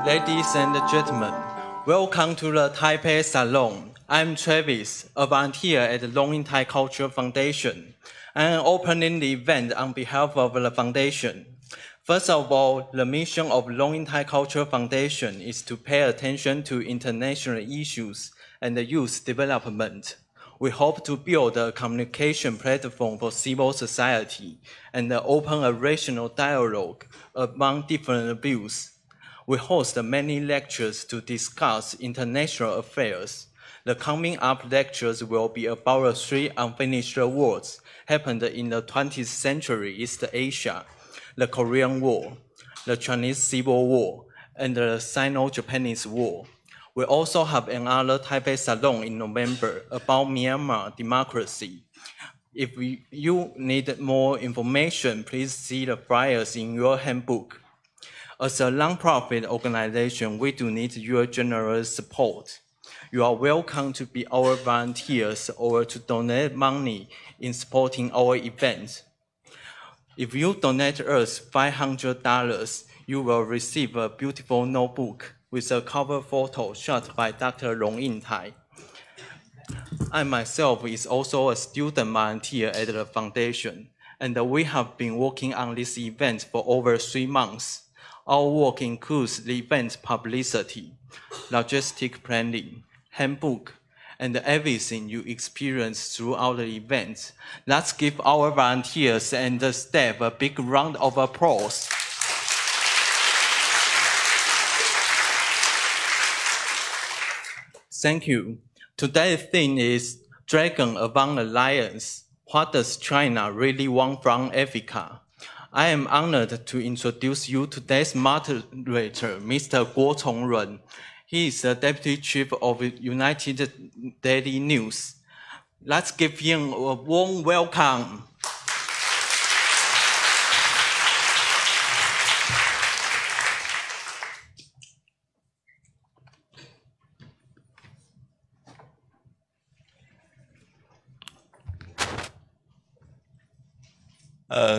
Ladies and gentlemen, welcome to the Taipei Salon. I'm Travis, a volunteer at the龍應台Cultural Foundation. I'm opening the event on behalf of the foundation. First of all, the mission of龍應台Cultural Foundation is to pay attention to international issues and youth development. We hope to build a communication platform for civil society and open a rational dialogue among different views. We host many lectures to discuss international affairs. The coming up lectures will be about the three unfinished wars happened in the 20th century East Asia, the Korean War, the Chinese Civil War, and the Sino-Japanese War. We also have another Taipei Salon in November about Myanmar democracy. If you need more information, please see the flyers in your handbook. As a non-profit organization, we do need your generous support. You are welcome to be our volunteers or to donate money in supporting our events. If you donate us $500, you will receive a beautiful notebook with a cover photo shot by Dr.龍應台. I myself is also a student volunteer at the foundation, and we have been working on this event for over 3 months. Our work includes the event publicity, logistic planning, handbook, and everything you experience throughout the event. Let's give our volunteers and the staff a big round of applause. Thank you. Today's theme is Dragon Among the Lions. What does China really want from Africa? I am honored to introduce you to today's moderator, Mr. Guo Chongrun. He is the Deputy Chief of United Daily News. Let's give him a warm welcome.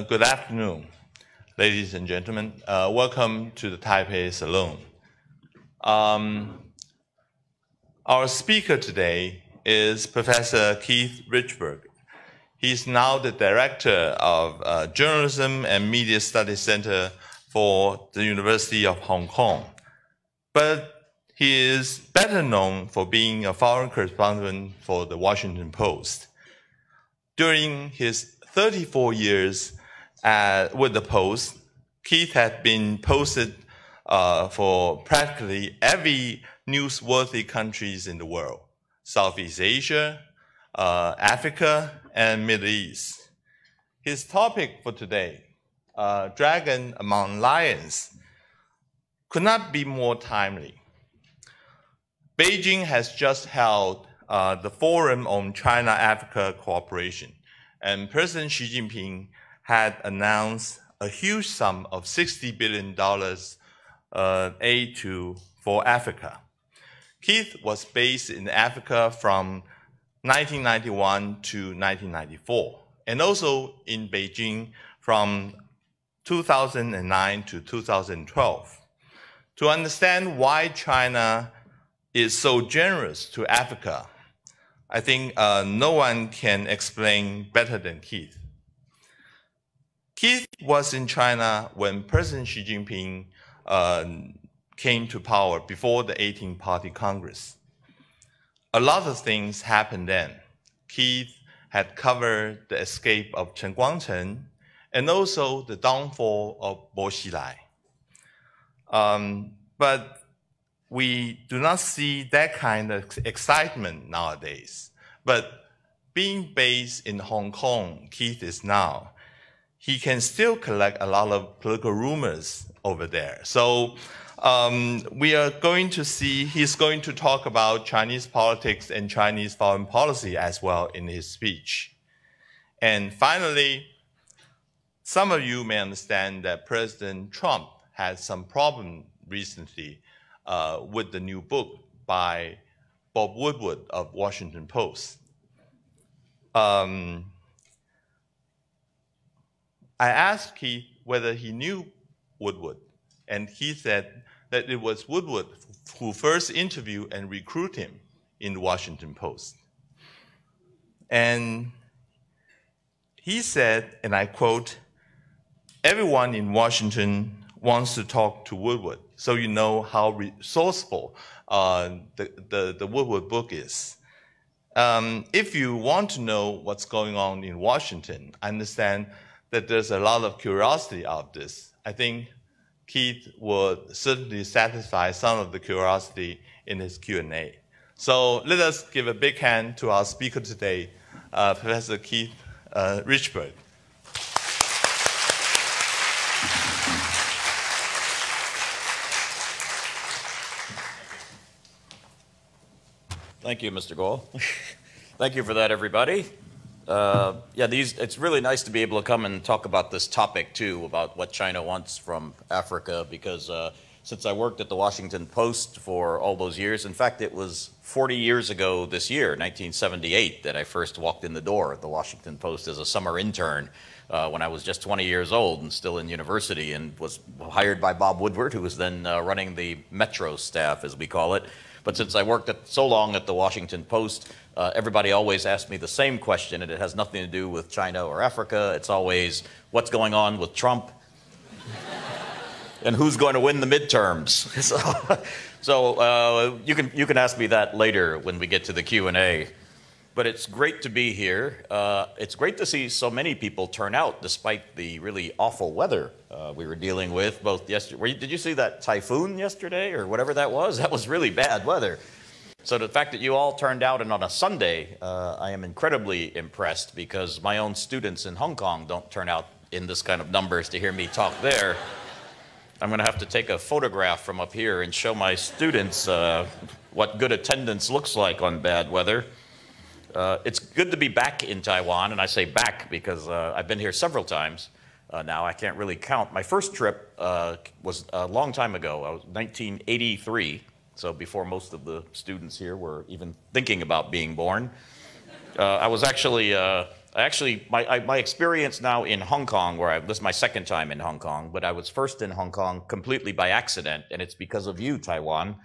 Good afternoon, ladies and gentlemen. Welcome to the Taipei Salon. Our speaker today is Professor Keith Richburg. He's now the Director of Journalism and Media Studies Center for the University of Hong Kong. But he is better known for being a foreign correspondent for the Washington Post. During his 34 years with the Post, Keith had been posted for practically every newsworthy countries in the world: Southeast Asia, Africa, and Middle East. His topic for today, Dragon Among Lions, could not be more timely. Beijing has just held the Forum on China-Africa Cooperation, and President Xi Jinping had announced a huge sum of $60 billion aid for Africa. Keith was based in Africa from 1991 to 1994, and also in Beijing from 2009 to 2012. To understand why China is so generous to Africa, I think no one can explain better than Keith. Keith was in China when President Xi Jinping came to power before the 18th Party Congress. A lot of things happened then. Keith had covered the escape of Chen Guangcheng and also the downfall of Bo Xilai. But we do not see that kind of excitement nowadays. But being based in Hong Kong, Keith is now, he can still collect a lot of political rumors over there. So we are going to see, he's going to talk about Chinese politics and Chinese foreign policy as well in his speech. And finally, some of you may understand that President Trump had some problem recently with the new book by Bob Woodward of Washington Post. I asked Keith whether he knew Woodward, and he said that it was Woodward who first interviewed and recruited him in the Washington Post. And he said, and I quote, "Everyone in Washington wants to talk to Woodward, so you know how resourceful the Woodward book is. If you want to know what's going on in Washington, I understand that there's a lot of curiosity of this. I think Keith would certainly satisfy some of the curiosity in his Q&A. So let us give a big hand to our speaker today, Professor Keith Richburg. Thank you, Mr. Gohl. Thank you for that, everybody. It's really nice to be able to come and talk about this topic, too, about what China wants from Africa, because since I worked at the Washington Post for all those years, in fact, it was 40 years ago this year, 1978, that I first walked in the door at the Washington Post as a summer intern when I was just 20 years old and still in university, and was hired by Bob Woodward, who was then running the Metro staff, as we call it. But since I worked so long at the Washington Post, everybody always asked me the same question, and it has nothing to do with China or Africa. It's always, what's going on with Trump? And who's going to win the midterms? So you can ask me that later when we get to the Q&A. But it's great to be here. It's great to see so many people turn out despite the really awful weather we were dealing with both yesterday. Did you see that typhoon yesterday or whatever that was? That was really bad weather. So the fact that you all turned out and on a Sunday, I am incredibly impressed, because my own students in Hong Kong don't turn out in this kind of numbers to hear me talk there. I'm going to have to take a photograph from up here and show my students what good attendance looks like on bad weather. It's good to be back in Taiwan, and I say back because I've been here several times now. I can't really count. My first trip was a long time ago. I was 1983, so before most of the students here were even thinking about being born. I was actually, my experience now in Hong Kong, this is my second time in Hong Kong, but I was first in Hong Kong completely by accident, and it's because of you, Taiwan.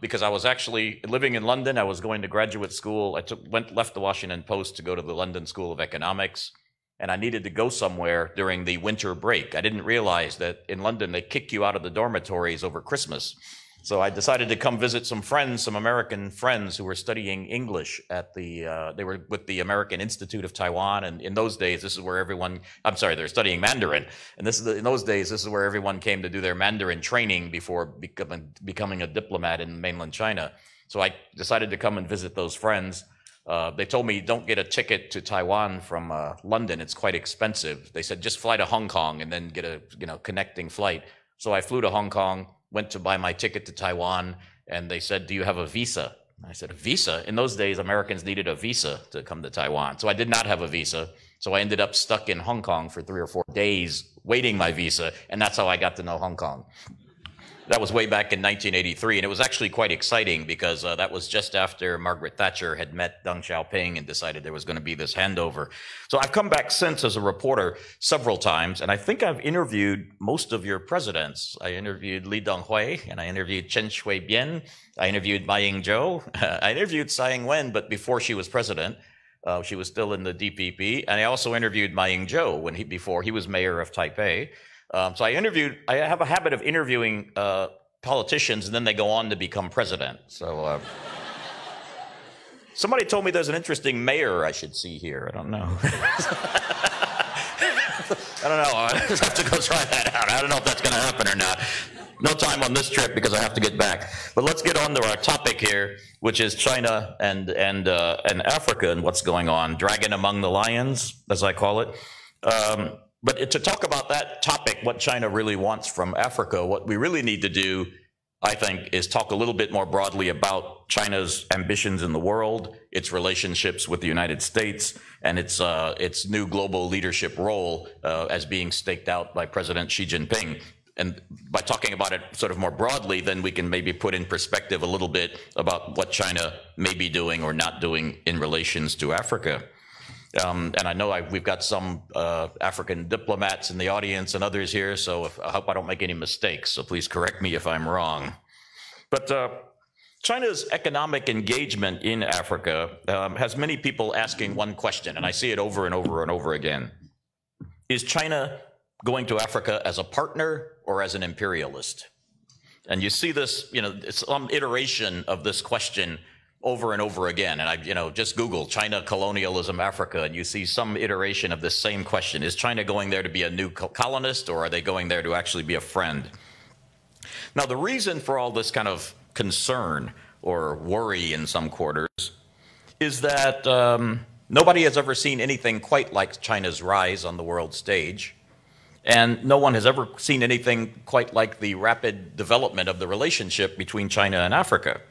Because I was actually living in London. I was going to graduate school. I left the Washington Post to go to the London School of Economics, and I needed to go somewhere during the winter break. I didn't realize that in London they kick you out of the dormitories over Christmas. So I decided to come visit some friends, some American friends who were studying English at they were with the American Institute of Taiwan, and in those days, this is where everyone, they're studying Mandarin, and in those days, this is where everyone came to do their Mandarin training before becoming a diplomat in mainland China. So I decided to come and visit those friends. They told me, don't get a ticket to Taiwan from London, it's quite expensive. They said, just fly to Hong Kong and then get a connecting flight. So I flew to Hong Kong, went to buy my ticket to Taiwan, and they said, do you have a visa? I said, a visa? In those days, Americans needed a visa to come to Taiwan. So I did not have a visa. So I ended up stuck in Hong Kong for 3 or 4 days waiting my visa, and that's how I got to know Hong Kong. That was way back in 1983, and it was actually quite exciting because that was just after Margaret Thatcher had met Deng Xiaoping and decided there was going to be this handover. So I've come back since as a reporter several times, and I think I've interviewed most of your presidents. I interviewed Li Denghui, and I interviewed Chen Shui-bian. I interviewed Ma Ying-jeou. I interviewed Tsai Ing-wen, but before she was president. She was still in the DPP. And I also interviewed Ma Ying-jeou before he was mayor of Taipei. So I have a habit of interviewing politicians, and then they go on to become president. So somebody told me there's an interesting mayor I should see here. I don't know. I don't know. I just have to go try that out. I don't know if that's going to happen or not. No time on this trip because I have to get back. But let's get on to our topic here, which is China and Africa and what's going on. Dragon among the lions, as I call it. But to talk about that topic, what China really wants from Africa, what we really need to do, I think, is talk a little bit more broadly about China's ambitions in the world, its relationships with the United States, and its new global leadership role as being staked out by President Xi Jinping. And by talking about it sort of more broadly, then we can maybe put in perspective a little bit about what China may be doing or not doing in relations to Africa. And I know we've got some African diplomats in the audience and others here, so I hope I don't make any mistakes, so please correct me if I'm wrong. But China's economic engagement in Africa has many people asking one question, and I see it over and over and over again. Is China going to Africa as a partner or as an imperialist? And you see this, it's some iteration of this question over and over again. And just Google China colonialism Africa, and you see some iteration of this same question. Is China going there to be a new colonist, or are they going there to actually be a friend? Now, the reason for all this kind of concern or worry in some quarters is that nobody has ever seen anything quite like China's rise on the world stage. And no one has ever seen anything quite like the rapid development of the relationship between China and Africa,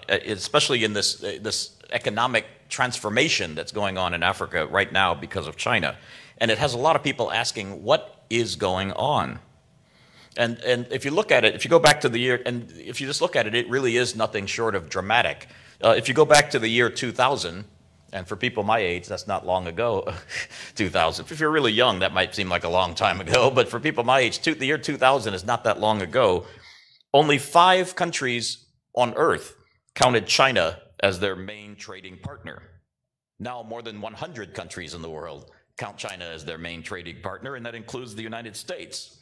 especially in this economic transformation that's going on in Africa right now because of China. And it has a lot of people asking, what is going on? And if you look at it, if you go back to the year, and if you just look at it, it really is nothing short of dramatic. If you go back to the year 2000, and for people my age, that's not long ago, 2000. If you're really young, that might seem like a long time ago, but for people my age, the year 2000 is not that long ago. Only 5 countries on Earth counted China as their main trading partner. Now more than 100 countries in the world count China as their main trading partner, and that includes the United States.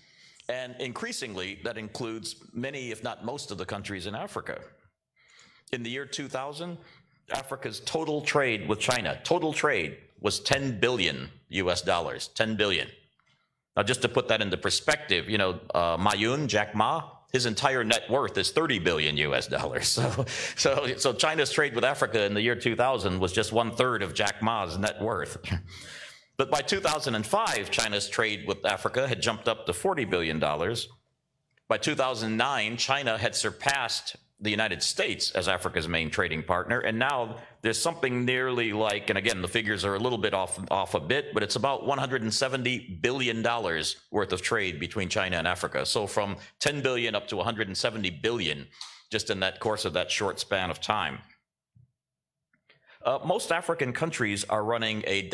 And increasingly, that includes many, if not most, of the countries in Africa. In the year 2000, Africa's total trade with China, total trade, was 10 billion US dollars, 10 billion. Now, just to put that into perspective, Ma Yun, Jack Ma, his entire net worth is 30 billion US dollars. So China's trade with Africa in the year 2000 was just 1/3 of Jack Ma's net worth. But by 2005, China's trade with Africa had jumped up to $40 billion. By 2009, China had surpassed the United States as Africa's main trading partner, and now there's something nearly like, and again, the figures are a little bit off a bit, but it's about $170 billion worth of trade between China and Africa. So from 10 billion up to 170 billion just in that course of that short span of time. Most African countries are running a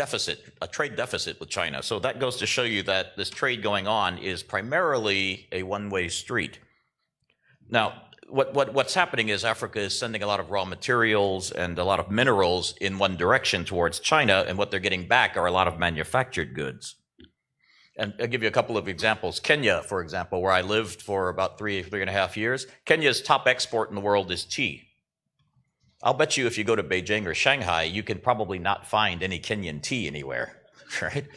trade deficit with China. So that goes to show you that this trade going on is primarily a one-way street. Now, what's happening is Africa is sending a lot of raw materials and a lot of minerals in one direction towards China, and what they're getting back are a lot of manufactured goods. And I'll give you a couple of examples. Kenya, for example, where I lived for about 3.5 years, Kenya's top export in the world is tea. I'll bet you if you go to Beijing or Shanghai, you can probably not find any Kenyan tea anywhere, right?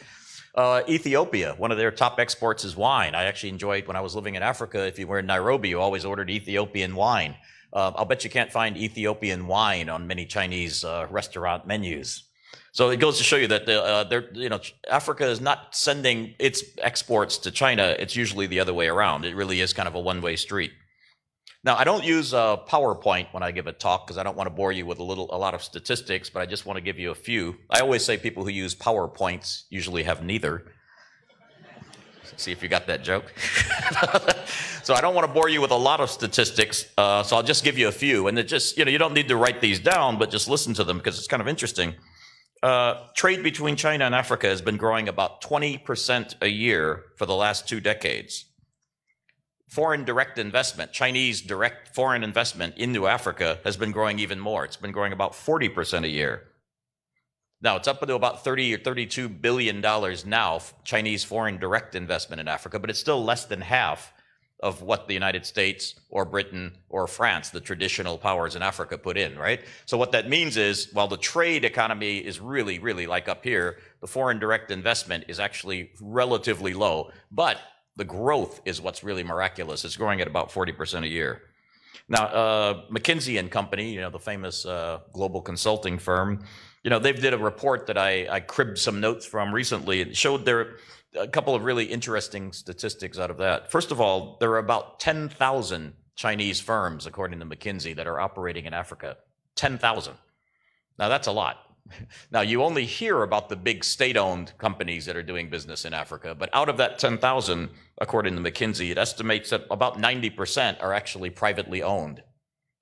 Ethiopia, one of their top exports is wine. I actually enjoyed, when I was living in Africa, if you were in Nairobi, you always ordered Ethiopian wine. I'll bet you can't find Ethiopian wine on many Chinese restaurant menus. So it goes to show you that Africa is not sending its exports to China. It's usually the other way around. It really is kind of a one-way street. Now, I don't use PowerPoint when I give a talk because I don't want to bore you with a lot of statistics, but I just want to give you a few. I always say people who use PowerPoints usually have neither. See if you got that joke. So I don't want to bore you with a lot of statistics, so I'll just give you a few. And it just, you don't need to write these down, but just listen to them because it's kind of interesting. Trade between China and Africa has been growing about 20% a year for the last 2 decades. Foreign direct investment, Chinese direct foreign investment into Africa has been growing even more. It's been growing about 40% a year. Now, it's up to about $30 or $32 billion now, Chinese foreign direct investment in Africa, but it's still less than half of what the United States or Britain or France, the traditional powers in Africa, put in, right? So what that means is, while the trade economy is really, really like up here, the foreign direct investment is actually relatively low, but the growth is what's really miraculous. It's growing at about 40% a year. Now, McKinsey and Company, the famous global consulting firm, they did a report that I cribbed some notes from recently. It showed there a couple of really interesting statistics out of that. First of all, there are about 10,000 Chinese firms, according to McKinsey, that are operating in Africa. 10,000. Now, that's a lot. Now, you only hear about the big state-owned companies that are doing business in Africa, but out of that 10,000, according to McKinsey, it estimates that about 90% are actually privately owned.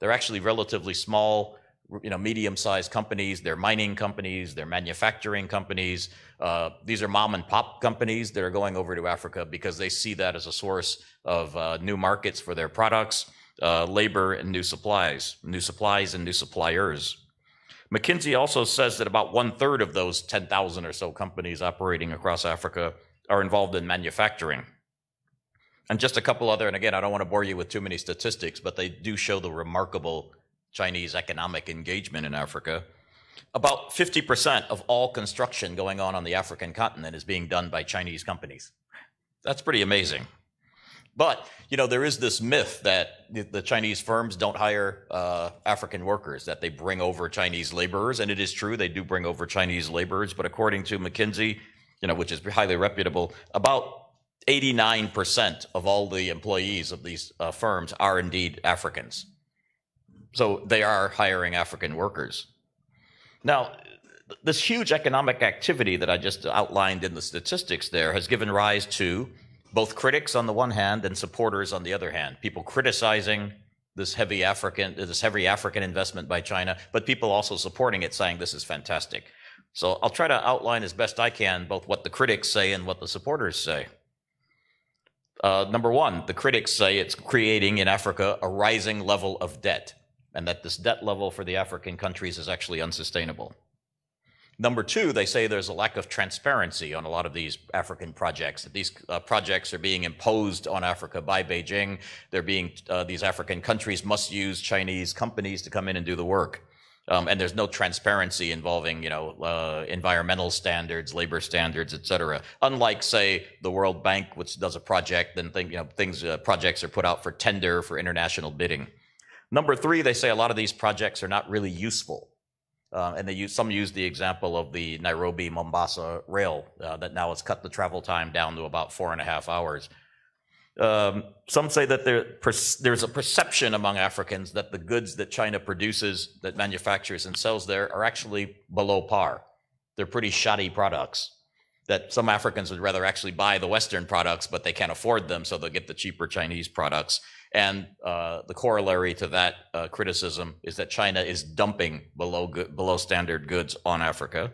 They're actually relatively small, medium-sized companies, they're mining companies, they're manufacturing companies. These are mom and pop companies that are going over to Africa because they see that as a source of new markets for their products, labor, and new supplies and new suppliers. McKinsey also says that about 1/3 of those 10,000 or so companies operating across Africa are involved in manufacturing. And just a couple other, and again, I don't want to bore you with too many statistics, but they do show the remarkable Chinese economic engagement in Africa. About 50% of all construction going on the African continent is being done by Chinese companies. That's pretty amazing. But, there is this myth that the Chinese firms don't hire African workers, that they bring over Chinese laborers, and it is true, they do bring over Chinese laborers, but according to McKinsey, which is highly reputable, about 89% of all the employees of these firms are indeed Africans. So they are hiring African workers. Now, this huge economic activity that I just outlined in the statistics there has given rise to both critics on the one hand and supporters on the other hand. People criticizing this heavy African investment by China, but people also supporting it, saying this is fantastic. So I'll try to outline as best I can both what the critics say and what the supporters say. Number one, the critics say it's creating in Africa a rising level of debt, and that this debt level for the African countries is actually unsustainable. Number two, they say there's a lack of transparency on a lot of these African projects, that these projects are being imposed on Africa by Beijing. These African countries must use Chinese companies to come in and do the work. And there's no transparency involving, environmental standards, labor standards, et cetera. Unlike, say, the World Bank, which does a project, then projects are put out for tender for international bidding. Number three, they say a lot of these projects are not really useful. And some use the example of the Nairobi-Mombasa rail that now has cut the travel time down to about 4.5 hours. Some say that there's a perception among Africans that the goods that China produces, that manufactures and sells there, are actually below par. They're pretty shoddy products, that some Africans would rather actually buy the Western products, but they can't afford them, so they'll get the cheaper Chinese products. And the corollary to that criticism is that China is dumping below standard goods on Africa.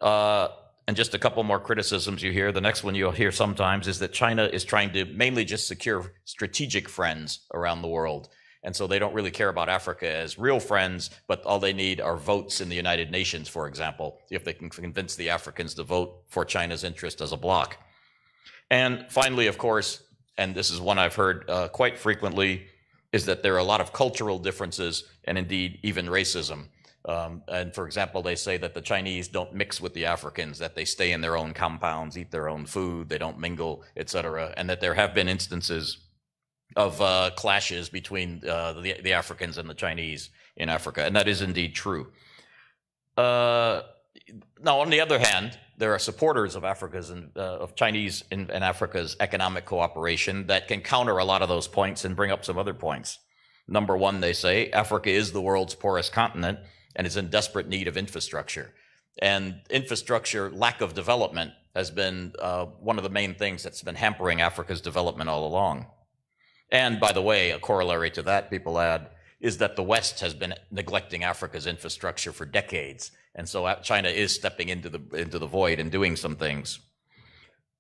And just a couple more criticisms you hear. The next one you'll hear sometimes is that China is trying to mainly just secure strategic friends around the world. And so they don't really care about Africa as real friends, but all they need are votes in the United Nations, for example, if they can convince the Africans to vote for China's interest as a bloc. And finally, of course, and this is one I've heard quite frequently, is that there are a lot of cultural differences and indeed even racism. And for example, they say that the Chinese don't mix with the Africans, that they stay in their own compounds, eat their own food, they don't mingle, etc., and that there have been instances of clashes between the Africans and the Chinese in Africa, and that is indeed true. Now, on the other hand, there are supporters of Chinese and Africa's economic cooperation that can counter a lot of those points and bring up some other points. Number one, they say, Africa is the world's poorest continent and is in desperate need of infrastructure. And infrastructure lack of development has been one of the main things that's been hampering Africa's development all along. And by the way, a corollary to that, people add, is that the West has been neglecting Africa's infrastructure for decades. And so China is stepping into the void and doing some things.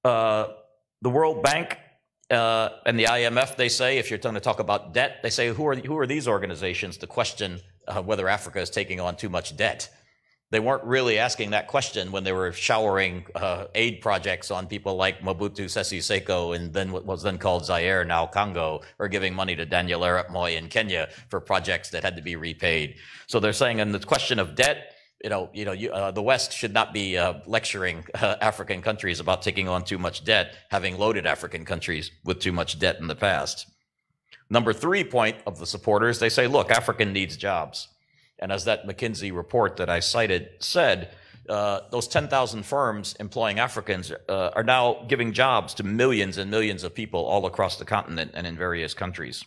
The World Bank and the IMF, they say, if you're going to talk about debt, they say, who are these organizations to question whether Africa is taking on too much debt? They weren't really asking that question when they were showering aid projects on people like Mobutu Sese Seko and then what was then called Zaire, now Congo, or giving money to Daniel Arap Moi in Kenya for projects that had to be repaid. So they're saying on the question of debt, the West should not be lecturing African countries about taking on too much debt, having loaded African countries with too much debt in the past. Number 3 point of the supporters, they say, look, Africa needs jobs. And as that McKinsey report that I cited said, those 10,000 firms employing Africans are now giving jobs to millions and millions of people all across the continent and in various countries.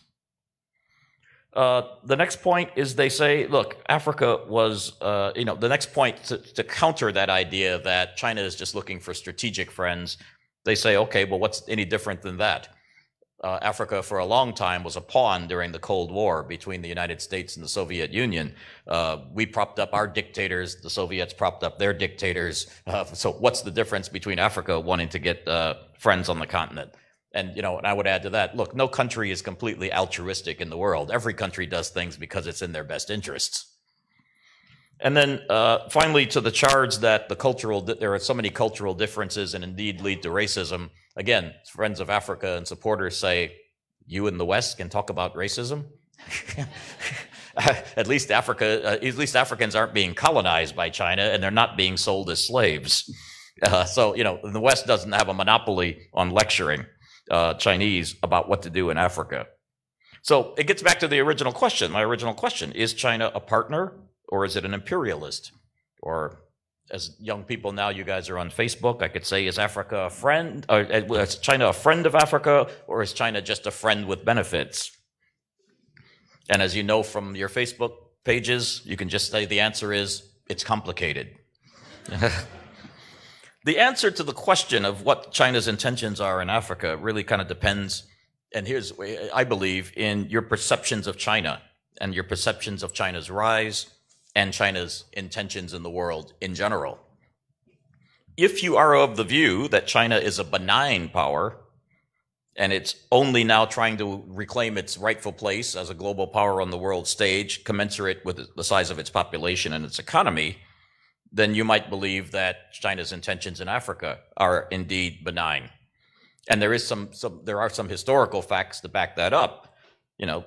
The next point is they say, look, Africa was, the next point to counter that idea that China is just looking for strategic friends, they say, okay, well, what's any different than that? Africa for a long time was a pawn during the Cold War between the United States and the Soviet Union. We propped up our dictators, the Soviets propped up their dictators. So what's the difference between Africa wanting to get friends on the continent? And, you know, and I would add to that, look, no country is completely altruistic in the world. Every country does things because it's in their best interests. And then finally, to the charge that there are so many cultural differences and indeed lead to racism. Again, friends of Africa and supporters say, you in the West can talk about racism? At least Africans aren't being colonized by China, and they're not being sold as slaves. So, you know, the West doesn't have a monopoly on lecturing Chinese about what to do in Africa. So it gets back to the original question, my original question. Is China a partner, or is it an imperialist? Or as young people now, you guys are on Facebook, I could say, is Africa a friend? Or is China a friend of Africa, or is China just a friend with benefits? And as you know from your Facebook pages, you can just say the answer is, it's complicated. The answer to the question of what China's intentions are in Africa really kind of depends, and here's, I believe, in your perceptions of China and your perceptions of China's rise and China's intentions in the world in general. If you are of the view that China is a benign power, and it's only now trying to reclaim its rightful place as a global power on the world stage, commensurate with the size of its population and its economy, then you might believe that China's intentions in Africa are indeed benign. And there are some historical facts to back that up. You know,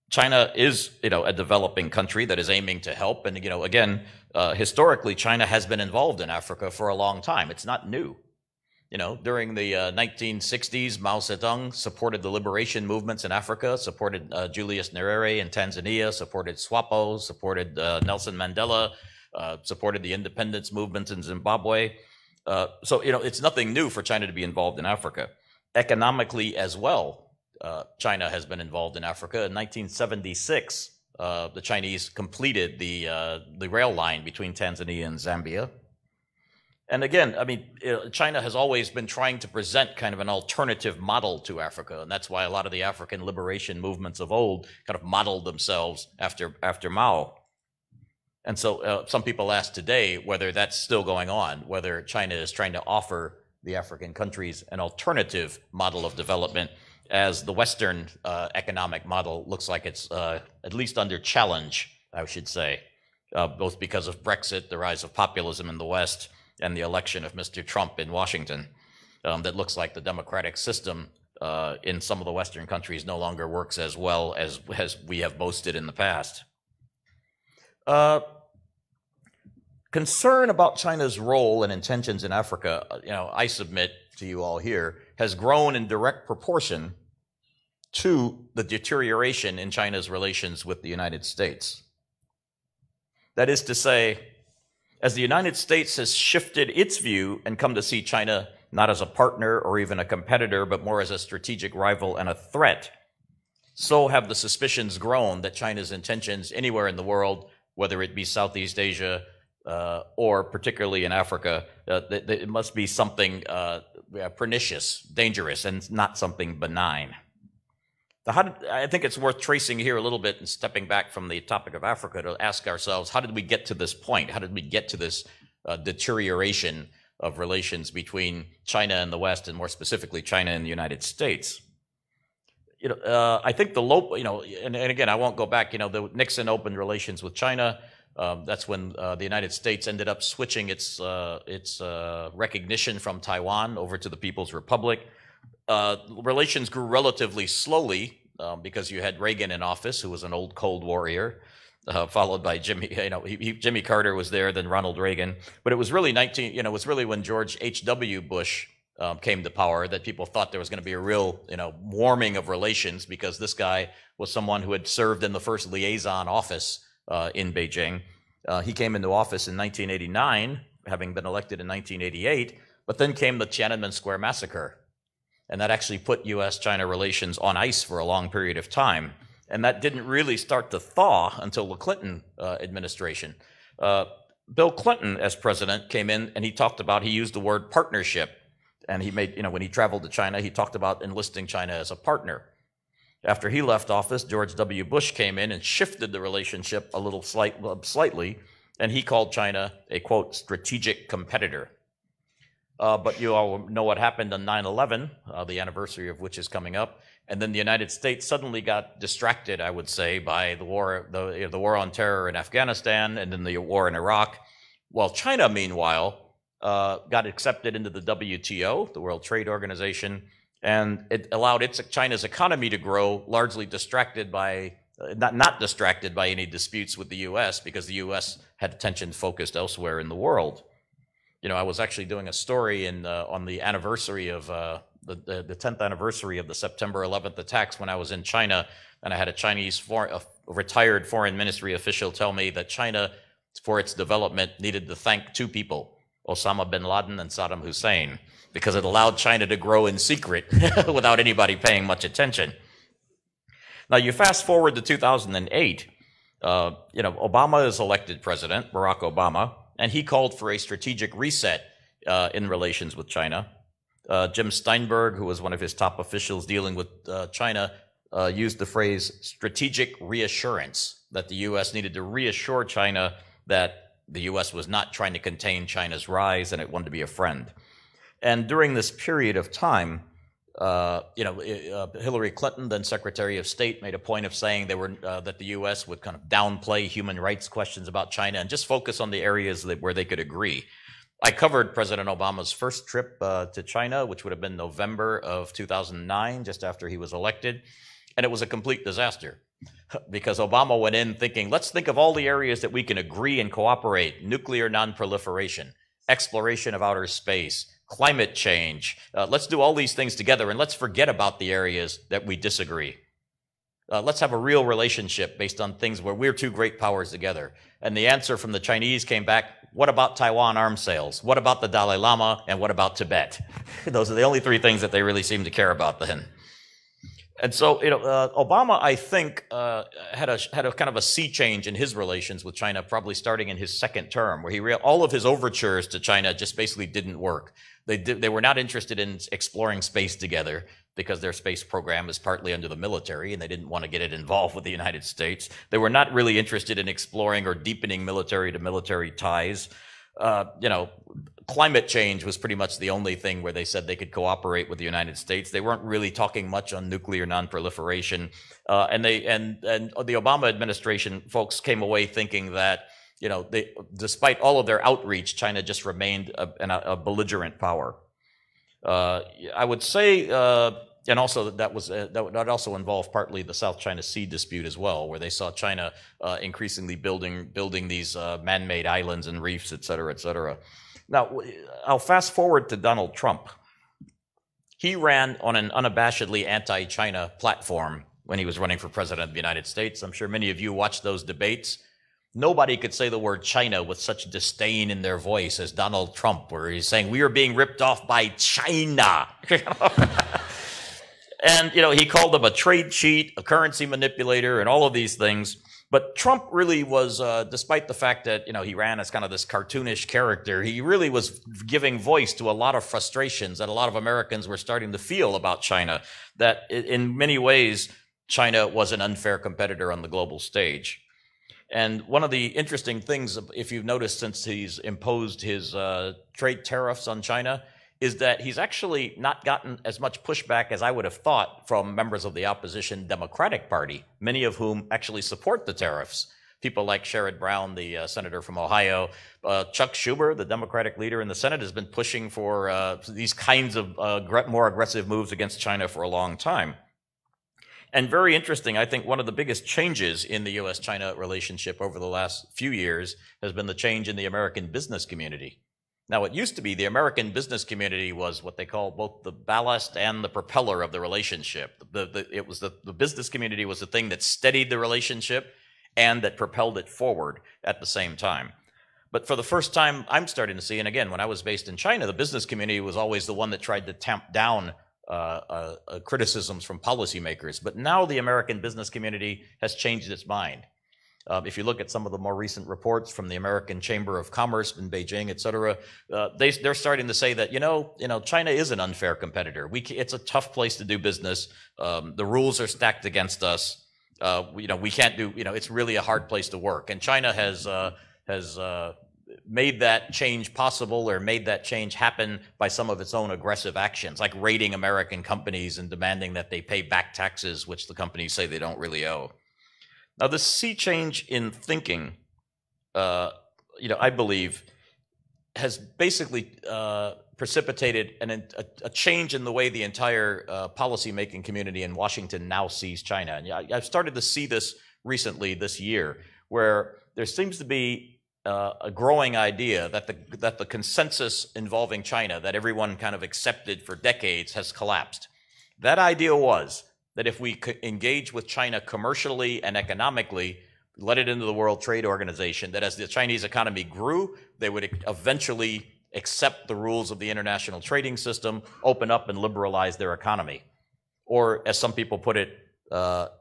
China is, you know, a developing country that is aiming to help. And, you know, again, historically, China has been involved in Africa for a long time. It's not new. You know, during the 1960s, Mao Zedong supported the liberation movements in Africa, supported Julius Nyerere in Tanzania, supported SWAPO, supported Nelson Mandela, supported the independence movement in Zimbabwe. So, you know, it's nothing new for China to be involved in Africa. Economically as well, China has been involved in Africa. In 1976, the Chinese completed the rail line between Tanzania and Zambia. And again, I mean, China has always been trying to present kind of an alternative model to Africa. And that's why a lot of the African liberation movements of old kind of modeled themselves after Mao. And so some people ask today whether that's still going on, whether China is trying to offer the African countries an alternative model of development, as the Western economic model looks like it's at least under challenge, I should say, both because of Brexit, the rise of populism in the West, and the election of Mr. Trump in Washington. That looks like the democratic system in some of the Western countries no longer works as well as we have boasted in the past. Concern about China's role and intentions in Africa, you know, I submit to you all here, has grown in direct proportion to the deterioration in China's relations with the United States. That is to say, as the United States has shifted its view and come to see China not as a partner or even a competitor, but more as a strategic rival and a threat, so have the suspicions grown that China's intentions anywhere in the world, whether it be Southeast Asia or particularly in Africa, it must be something pernicious, dangerous, and not something benign. I think it's worth tracing here a little bit and stepping back from the topic of Africa to ask ourselves, how did we get to this point? How did we get to this deterioration of relations between China and the West, and more specifically, China and the United States? You know, I think the local, you know, and again, I won't go back, you know, the Nixon opened relations with China. That's when the United States ended up switching its recognition from Taiwan over to the People's Republic. Relations grew relatively slowly because you had Reagan in office, who was an old Cold Warrior, followed by Jimmy. You know, Jimmy Carter was there, then Ronald Reagan. But it was really it was really when George H.W. Bush came to power that people thought there was going to be a real, you know, warming of relations, because this guy was someone who had served in the first liaison office in Beijing. He came into office in 1989, having been elected in 1988, but then came the Tiananmen Square massacre. And that actually put U.S.-China relations on ice for a long period of time. And that didn't really start to thaw until the Clinton administration. Bill Clinton, as president, came in and he used the word partnership. And he made, when he traveled to China, he talked about enlisting China as a partner. After he left office, George W. Bush came in and shifted the relationship a little slightly, and he called China a, quote, strategic competitor. But you all know what happened on 9/11, the anniversary of which is coming up, and then the United States suddenly got distracted, I would say, by the war on terror in Afghanistan and then the war in Iraq, while China, meanwhile, got accepted into the WTO, the World Trade Organization, and it allowed China's economy to grow, largely distracted by, not distracted by any disputes with the U.S., because the U.S. had attention focused elsewhere in the world. I was actually doing a story on the anniversary of the 10th anniversary of the September 11th attacks when I was in China, and I had a Chinese retired foreign ministry official tell me that China, for its development, needed to thank two people, Osama bin Laden and Saddam Hussein, because it allowed China to grow in secret without anybody paying much attention. Now, you fast forward to 2008, Obama is elected president, Barack Obama, and he called for a strategic reset in relations with China. Jim Steinberg, who was one of his top officials dealing with China, used the phrase strategic reassurance, that the U.S. needed to reassure China that the U.S. was not trying to contain China's rise and it wanted to be a friend. And during this period of time, Hillary Clinton, then Secretary of State, made a point of saying that the U.S. would kind of downplay human rights questions about China and just focus on the areas where they could agree. I covered President Obama's first trip to China, which would have been November of 2009, just after he was elected, and it was a complete disaster because Obama went in thinking, let's think of all the areas that we can agree and cooperate: nuclear non-proliferation, exploration of outer space, climate change. Let's do all these things together, and let's forget about the areas that we disagree. Let's have a real relationship based on things where we're two great powers together. And the answer from the Chinese came back, what about Taiwan arms sales? What about the Dalai Lama? And what about Tibet? Those are the only three things that they really seem to care about then. And so, Obama, I think, had a kind of a sea change in his relations with China, probably starting in his second term, where all of his overtures to China just basically didn't work. They were not interested in exploring space together because their space program is partly under the military, and they didn't want to get it involved with the United States. They were not really interested in exploring or deepening military-to-military ties. Climate change was pretty much the only thing where they said they could cooperate with the United States. They weren't really talking much on nuclear non-proliferation, and the Obama administration folks came away thinking that despite all of their outreach, China just remained a belligerent power. I would say, and also that also involved partly the South China Sea dispute as well, where they saw China increasingly building these man-made islands and reefs, et cetera, et cetera. Now, I'll fast forward to Donald Trump. He ran on an unabashedly anti-China platform when he was running for president of the United States. I'm sure many of you watched those debates. Nobody could say the word China with such disdain in their voice as Donald Trump, where he's saying, we are being ripped off by China. And, he called them a trade cheat, a currency manipulator, and all of these things. But Trump really was, despite the fact that, he ran as kind of this cartoonish character, he really was giving voice to a lot of frustrations that a lot of Americans were starting to feel about China, that in many ways, China was an unfair competitor on the global stage. And one of the interesting things, if you've noticed since he's imposed his trade tariffs on China, is that he's actually not gotten as much pushback as I would have thought from members of the opposition Democratic Party, many of whom actually support the tariffs. People like Sherrod Brown, the senator from Ohio, Chuck Schumer, the Democratic leader in the Senate, has been pushing for these kinds of more aggressive moves against China for a long time. And very interesting, I think one of the biggest changes in the U.S.-China relationship over the last few years has been the change in the American business community. Now, it used to be the American business community was what they call both the ballast and the propeller of the relationship. The business community was the thing that steadied the relationship and that propelled it forward at the same time. But for the first time, I'm starting to see, and again, when I was based in China, the business community was always the one that tried to tamp down criticisms from policymakers. But now the American business community has changed its mind. If you look at some of the more recent reports from the American Chamber of Commerce in Beijing, et cetera, they're starting to say that, China is an unfair competitor. It's a tough place to do business. The rules are stacked against us. We can't do, it's really a hard place to work. And China has made that change possible, or made that change happen by some of its own aggressive actions, like raiding American companies and demanding that they pay back taxes, which the companies say they don't really owe. Now, the sea change in thinking, I believe, has basically precipitated a change in the way the entire policymaking community in Washington now sees China. And I've started to see this recently this year, where there seems to be a growing idea that the consensus involving China that everyone kind of accepted for decades has collapsed. That idea was that if we could engage with China commercially and economically, let it into the World Trade Organization, that as the Chinese economy grew, they would eventually accept the rules of the international trading system, open up and liberalize their economy. Or, as some people put it,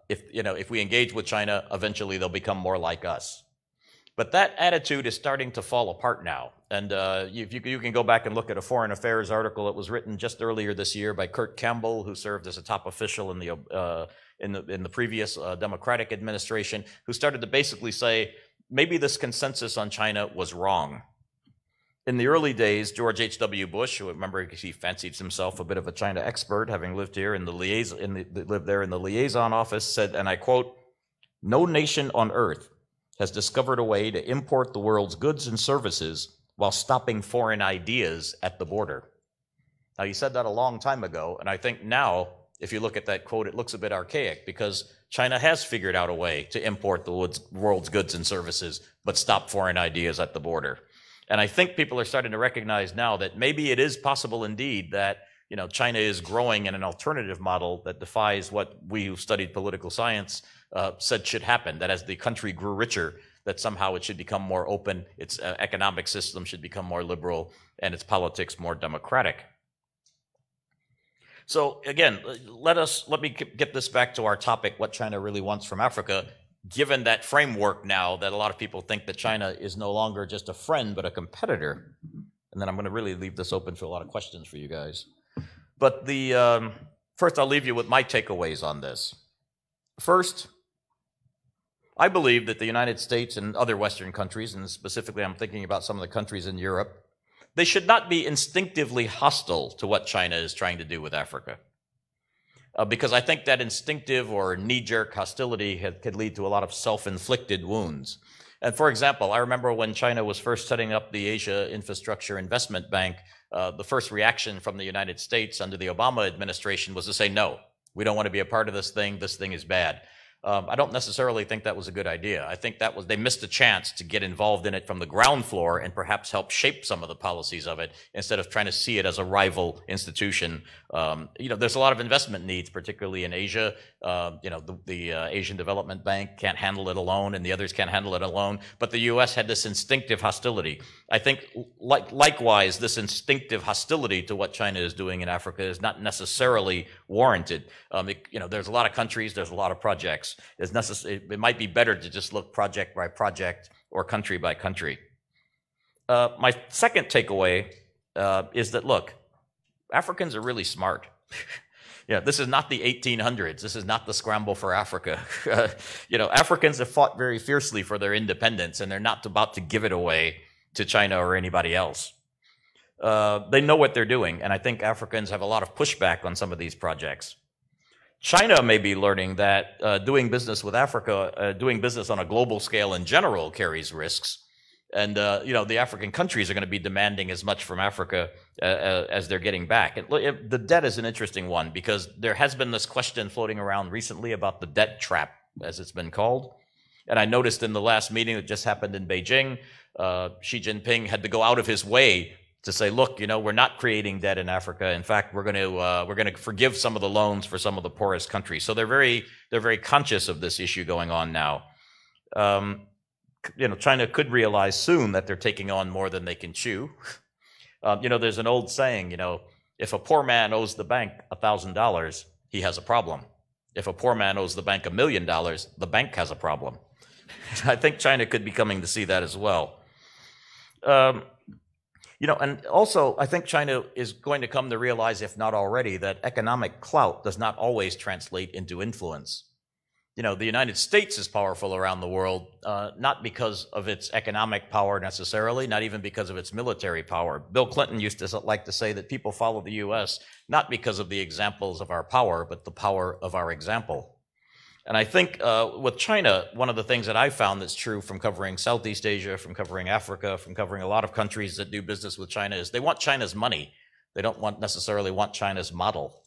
if we engage with China, eventually they'll become more like us. But that attitude is starting to fall apart now. And you can go back and look at a Foreign Affairs article that was written just earlier this year by Kurt Campbell, who served as a top official in the previous Democratic administration, who started to basically say, maybe this consensus on China was wrong. In the early days, George H.W. Bush, who, remember, he fancied himself a bit of a China expert, having lived here lived there in the liaison office, said, and I quote, "No nation on earth has discovered a way to import the world's goods and services while stopping foreign ideas at the border." Now, he said that a long time ago, and I think now, if you look at that quote, it looks a bit archaic, because China has figured out a way to import the world's goods and services, but stop foreign ideas at the border. And I think people are starting to recognize now that maybe it is possible indeed that China is growing in an alternative model that defies what we who studied political science said should happen, that as the country grew richer, that somehow it should become more open, its economic system should become more liberal, and its politics more democratic. So again, let me get this back to our topic, what China really wants from Africa, given that framework now that a lot of people think that China is no longer just a friend, but a competitor. And then I'm going to really leave this open for a lot of questions for you guys. But first, I'll leave you with my takeaways on this. First, I believe that the United States and other Western countries, and specifically I'm thinking about some of the countries in Europe, they should not be instinctively hostile to what China is trying to do with Africa. Because I think that instinctive or knee-jerk hostility could lead to a lot of self-inflicted wounds. And for example, I remember when China was first setting up the Asia Infrastructure Investment Bank, the first reaction from the United States under the Obama administration was to say, no, we don't want to be a part of this thing is bad. I don't necessarily think that was a good idea. I think they missed a chance to get involved in it from the ground floor and perhaps help shape some of the policies of it instead of trying to see it as a rival institution. There's a lot of investment needs, particularly in Asia. The Asian Development Bank can't handle it alone, and the others can't handle it alone. But the U.S. had this instinctive hostility. I think, likewise, this instinctive hostility to what China is doing in Africa is not necessarily warranted. There's a lot of countries, there's a lot of projects. It might be better to just look project by project or country by country. My second takeaway is that, look, Africans are really smart. This is not the 1800s. This is not the scramble for Africa. Africans have fought very fiercely for their independence, and they're not about to give it away to China or anybody else. They know what they're doing, and I think Africans have a lot of pushback on some of these projects. China may be learning that doing business with Africa, doing business on a global scale in general, carries risks. And, the African countries are going to be demanding as much from Africa as they're getting back. And the debt is an interesting one, because there has been this question floating around recently about the debt trap, as it's been called. And I noticed in the last meeting that just happened in Beijing, Xi Jinping had to go out of his way to say, look, we're not creating debt in Africa. In fact, we're going to forgive some of the loans for some of the poorest countries. So they're very conscious of this issue going on now. China could realize soon that they're taking on more than they can chew. There's an old saying, if a poor man owes the bank $1,000, he has a problem. If a poor man owes the bank $1 million, the bank has a problem. I think China could be coming to see that as well. And also, I think China is going to come to realize, if not already, that economic clout does not always translate into influence. The United States is powerful around the world, not because of its economic power necessarily, not even because of its military power. Bill Clinton used to like to say that people follow the U.S. not because of the examples of our power, but the power of our example. And I think with China, one of the things that I found that's true from covering Southeast Asia, from covering Africa, from covering a lot of countries that do business with China is they want China's money. They don't necessarily want China's model.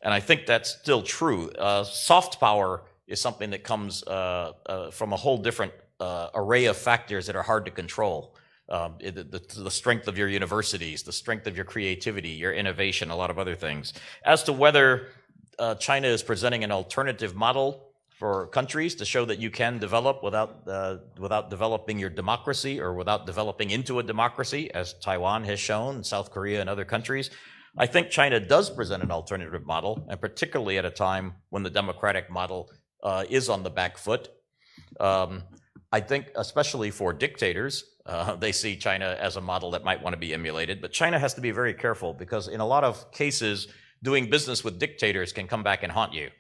And I think that's still true. Soft power is something that comes from a whole different array of factors that are hard to control. The strength of your universities, the strength of your creativity, your innovation, a lot of other things. As to whether China is presenting an alternative model for countries to show that you can develop without developing your democracy or without developing into a democracy, as Taiwan has shown, South Korea and other countries, I think China does present an alternative model, and particularly at a time when the democratic model is on the back foot. I think especially for dictators, they see China as a model that might want to be emulated, but China has to be very careful because in a lot of cases, doing business with dictators can come back and haunt you.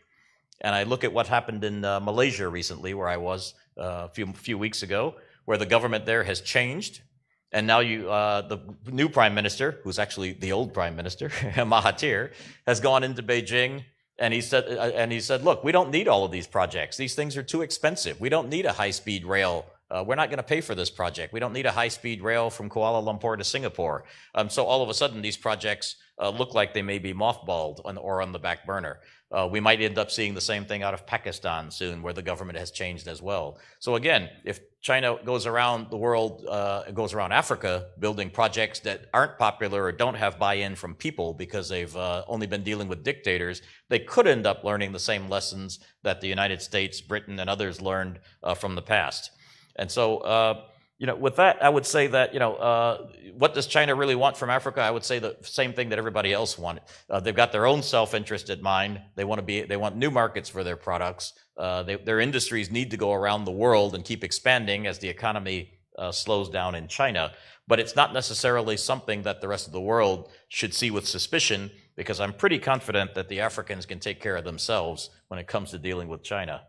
And I look at what happened in Malaysia recently, where I was a few weeks ago, where the government there has changed. And now the new prime minister, who's actually the old prime minister, Mahathir, has gone into Beijing and he said, look, we don't need all of these projects. These things are too expensive. We don't need a high-speed rail. We're not going to pay for this project. We don't need a high-speed rail from Kuala Lumpur to Singapore. So all of a sudden, these projects look like they may be mothballed or on the back burner. We might end up seeing the same thing out of Pakistan soon, where the government has changed as well. So again, if China goes around the world, goes around Africa, building projects that aren't popular or don't have buy-in from people because they've only been dealing with dictators, they could end up learning the same lessons that the United States, Britain, and others learned from the past. And so, with that, I would say that, what does China really want from Africa? I would say the same thing that everybody else wanted. They've got their own self-interest in mind. They want new markets for their products. Their industries need to go around the world and keep expanding as the economy slows down in China. But it's not necessarily something that the rest of the world should see with suspicion, because I'm pretty confident that the Africans can take care of themselves when it comes to dealing with China.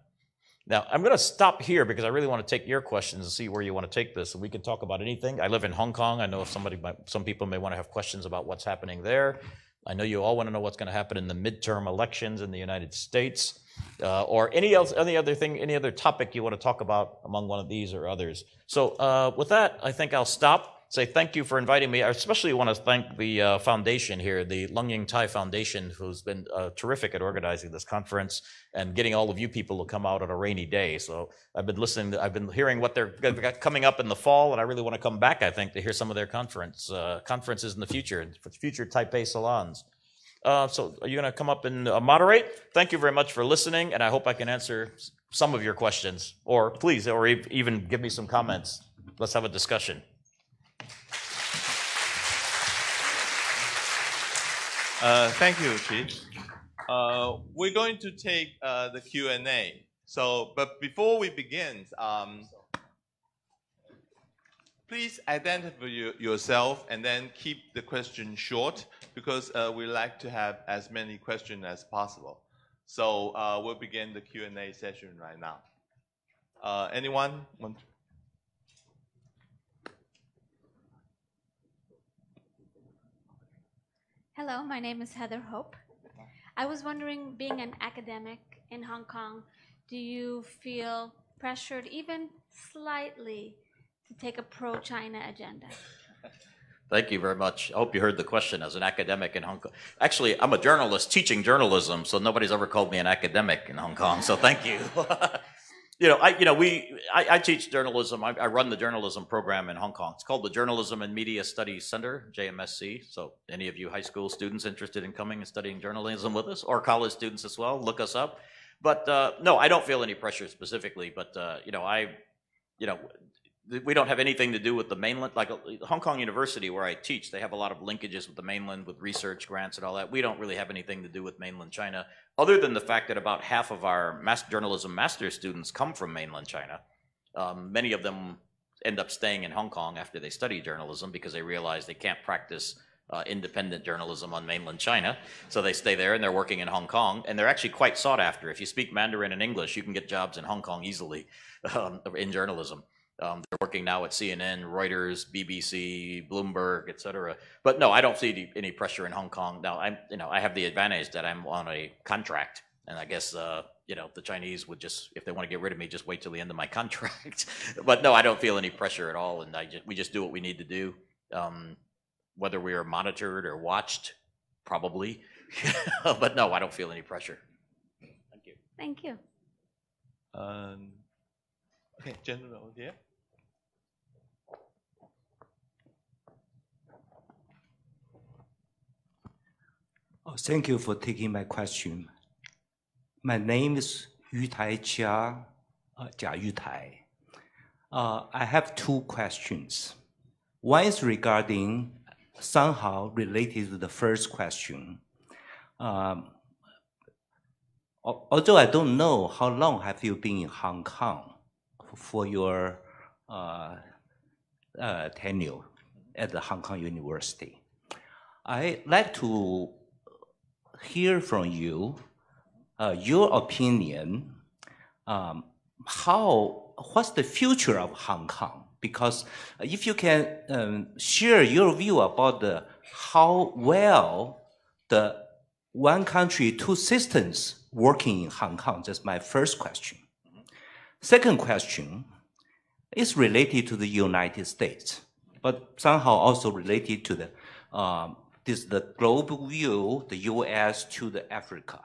Now, I'm going to stop here because I really want to take your questions and see where you want to take this. And we can talk about anything. I live in Hong Kong. I know some people may want to have questions about what's happening there. I know you all want to know what's going to happen in the midterm elections in the United States, or any other topic you want to talk about among one of these or others. So with that, I think I'll stop. Say thank you for inviting me. I especially want to thank the foundation here, the龍應台Foundation, who's been terrific at organizing this conference and getting all of you people to come out on a rainy day. So I've been listening, I've been hearing what they're coming up in the fall, and I really want to come back, I think, to hear some of their conferences in the future, for future Taipei salons. So are you going to come up and moderate? Thank you very much for listening, and I hope I can answer some of your questions, or please, or even give me some comments. Let's have a discussion. Thank you, Chief. We're going to take the Q&A. But before we begin, please identify yourself and then keep the question short, because we like to have as many questions as possible. So we'll begin the Q&A session right now. Anyone want to? Hello, my name is Heather Hope. I was wondering, being an academic in Hong Kong, do you feel pressured even slightly to take a pro-China agenda? Thank you very much. I hope you heard the question. As an academic in Hong Kong. Actually, I'm a journalist teaching journalism, so nobody's ever called me an academic in Hong Kong, so thank you. I teach journalism. I run the journalism program in Hong Kong. It's called the Journalism and Media Studies Center, JMSC. So any of you high school students interested in coming and studying journalism with us, or college students as well, look us up. But no, I don't feel any pressure specifically. But we don't have anything to do with the mainland. Like Hong Kong University, where I teach, they have a lot of linkages with the mainland, with research grants and all that. We don't really have anything to do with mainland China, other than the fact that about half of our journalism master's students come from mainland China. Many of them end up staying in Hong Kong after they study journalism because they realize they can't practice independent journalism on mainland China. So they stay there and they're working in Hong Kong, and they're actually quite sought after. If you speak Mandarin and English, you can get jobs in Hong Kong easily in journalism. They're working now at CNN, Reuters, BBC, Bloomberg, etc. But no, I don't see any pressure in Hong Kong. Now, I have the advantage that I'm on a contract, and I guess the Chinese would just, if they want to get rid of me, just wait till the end of my contract. But no, I don't feel any pressure at all, and we just do what we need to do. Whether we are monitored or watched, probably. But no, I don't feel any pressure. Thank you. Thank you. Okay, gentleman over here. Oh, thank you for taking my question. My name is Yutai Jia, Jia Yutai. I have two questions. One is regarding somehow related to the first question. Although I don't know how long have you been in Hong Kong for your tenure at the Hong Kong University, I'd like to hear from you your opinion. What's the future of Hong Kong? Because if you can share your view about how well the one country, two systems working in Hong Kong, that's my first question. Second question is related to the United States, but somehow also related to the global view, the US to the Africa.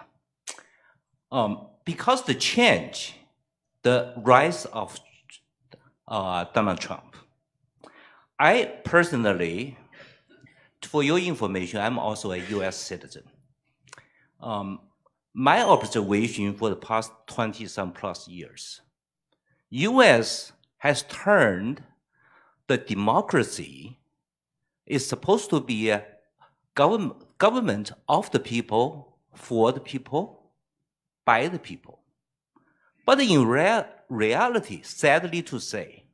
Because the change, the rise of Donald Trump. I personally, for your information, I'm also a US citizen. My observation for the past 20-some plus years, US has turned the democracy is supposed to be a government of the people, for the people, by the people. But in reality, sadly to say,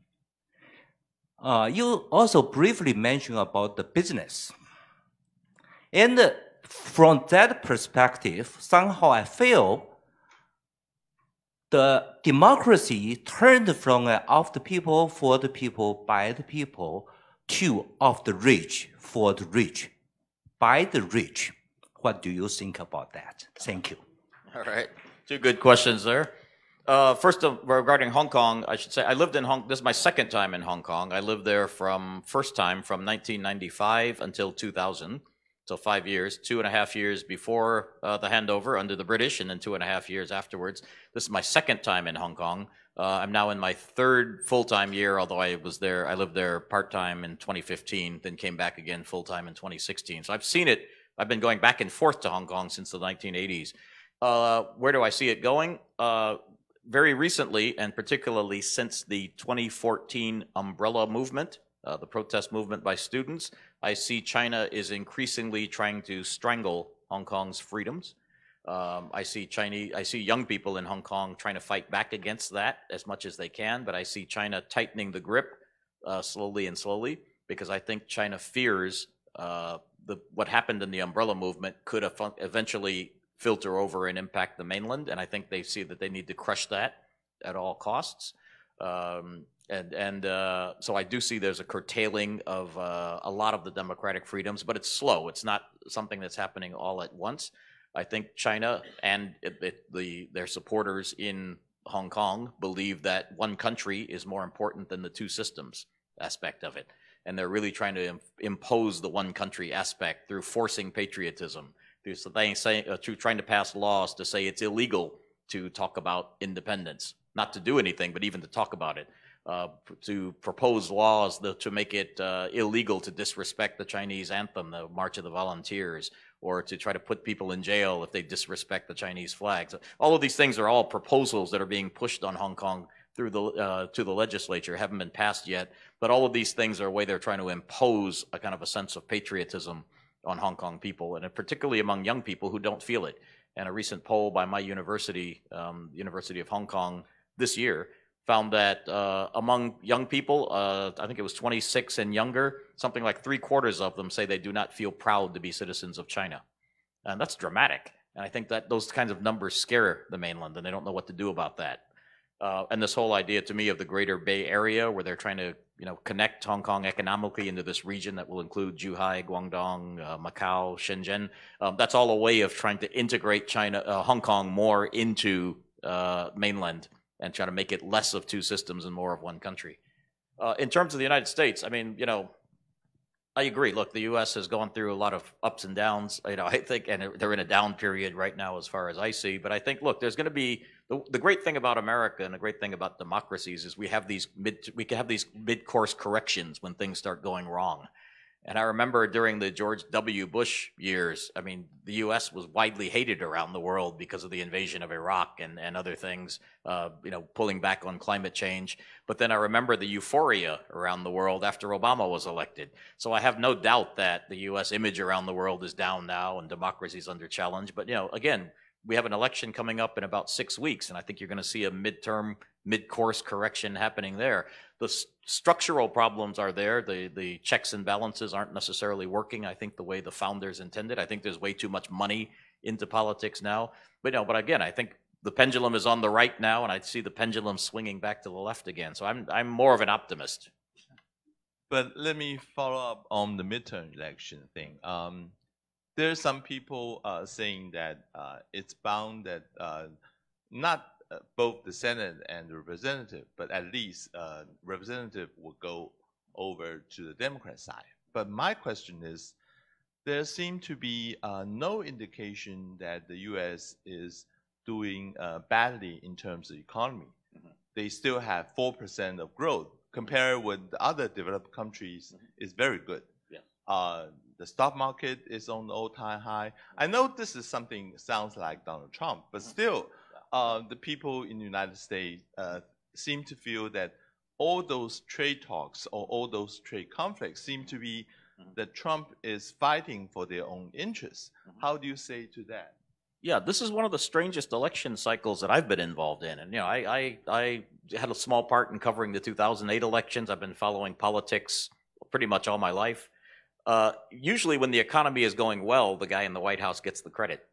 you also briefly mentioned about the business. And from that perspective, somehow I feel the democracy turned from of the people, for the people, by the people, to of the rich, for the rich, by the rich. What do you think about that? Thank you. All right. Two good questions there. First, regarding Hong Kong, I should say I lived in Hong Kong. This is my second time in Hong Kong. I lived there first time from 1995 until 2000, so 5 years, 2.5 years before the handover under the British, and then 2.5 years afterwards. This is my second time in Hong Kong. I'm now in my third full-time year, although I lived there part-time in 2015, then came back again full-time in 2016. So I've seen it. I've been going back and forth to Hong Kong since the 1980s. Where do I see it going? Very recently, and particularly since the 2014 umbrella movement, the protest movement by students, I see China is increasingly trying to strangle Hong Kong's freedoms. I see young people in Hong Kong trying to fight back against that as much as they can, but I see China tightening the grip slowly and slowly, because I think China fears what happened in the umbrella movement could eventually filter over and impact the mainland, and I think they see that they need to crush that at all costs. So I do see there's a curtailing of a lot of the democratic freedoms, but it's slow. It's not something that's happening all at once. I think China and their supporters in Hong Kong believe that one country is more important than the two systems aspect of it, and they're really trying to impose the one country aspect through forcing patriotism, through trying to pass laws to say it's illegal to talk about independence, not to do anything, but even to talk about it, to propose laws to make it illegal to disrespect the Chinese anthem, the March of the Volunteers, or to try to put people in jail if they disrespect the Chinese flag. So all of these things are all proposals that are being pushed on Hong Kong through to the legislature, haven't been passed yet, but all of these things are a way they're trying to impose a kind of a sense of patriotism on Hong Kong people, and particularly among young people who don't feel it. And a recent poll by my university, University of Hong Kong, this year found that among young people, I think it was 26 and younger, something like 3/4 of them say they do not feel proud to be citizens of China. And that's dramatic. And I think that those kinds of numbers scare the mainland, and they don't know what to do about that. And this whole idea to me of the Greater Bay Area, where they're trying to connect Hong Kong economically into this region that will include Zhuhai, Guangdong, Macau, Shenzhen, that's all a way of trying to integrate Hong Kong more into mainland and try to make it less of two systems and more of one country. In terms of the United States, I mean, I agree. Look, the U.S. has gone through a lot of ups and downs. I think, and they're in a down period right now, as far as I see. But I think, look, there's going to be the great thing about America and the great thing about democracies is we can have these mid-course corrections when things start going wrong. And I remember during the George W. Bush years, I mean, the U.S. was widely hated around the world because of the invasion of Iraq and other things, pulling back on climate change. But then I remember the euphoria around the world after Obama was elected. So I have no doubt that the U.S. image around the world is down now and democracy is under challenge. But, again, we have an election coming up in about 6 weeks, and I think you're going to see a mid-course correction happening there. The structural problems are there. The checks and balances aren't necessarily working, I think, the way the founders intended. I think there's way too much money into politics now. But again, I think the pendulum is on the right now, and I see the pendulum swinging back to the left again. So I'm more of an optimist. But let me follow up on the midterm election thing. There are some people saying that it's bound that not both the Senate and the representative, but at least representative will go over to the Democrat side. But my question is, there seems to be no indication that the U.S. is doing badly in terms of economy. Mm-hmm. They still have 4% of growth. Compared with the other developed countries, is very good. Yeah. The stock market is on the all-time high. I know this is something sounds like Donald Trump, but still, the people in the United States seem to feel that all those trade talks or all those trade conflicts seem to be that Trump is fighting for their own interests. How do you say to that? Yeah, this is one of the strangest election cycles that I've been involved in. And, I had a small part in covering the 2008 elections. I've been following politics pretty much all my life. Usually when the economy is going well, the guy in the White House gets the credit.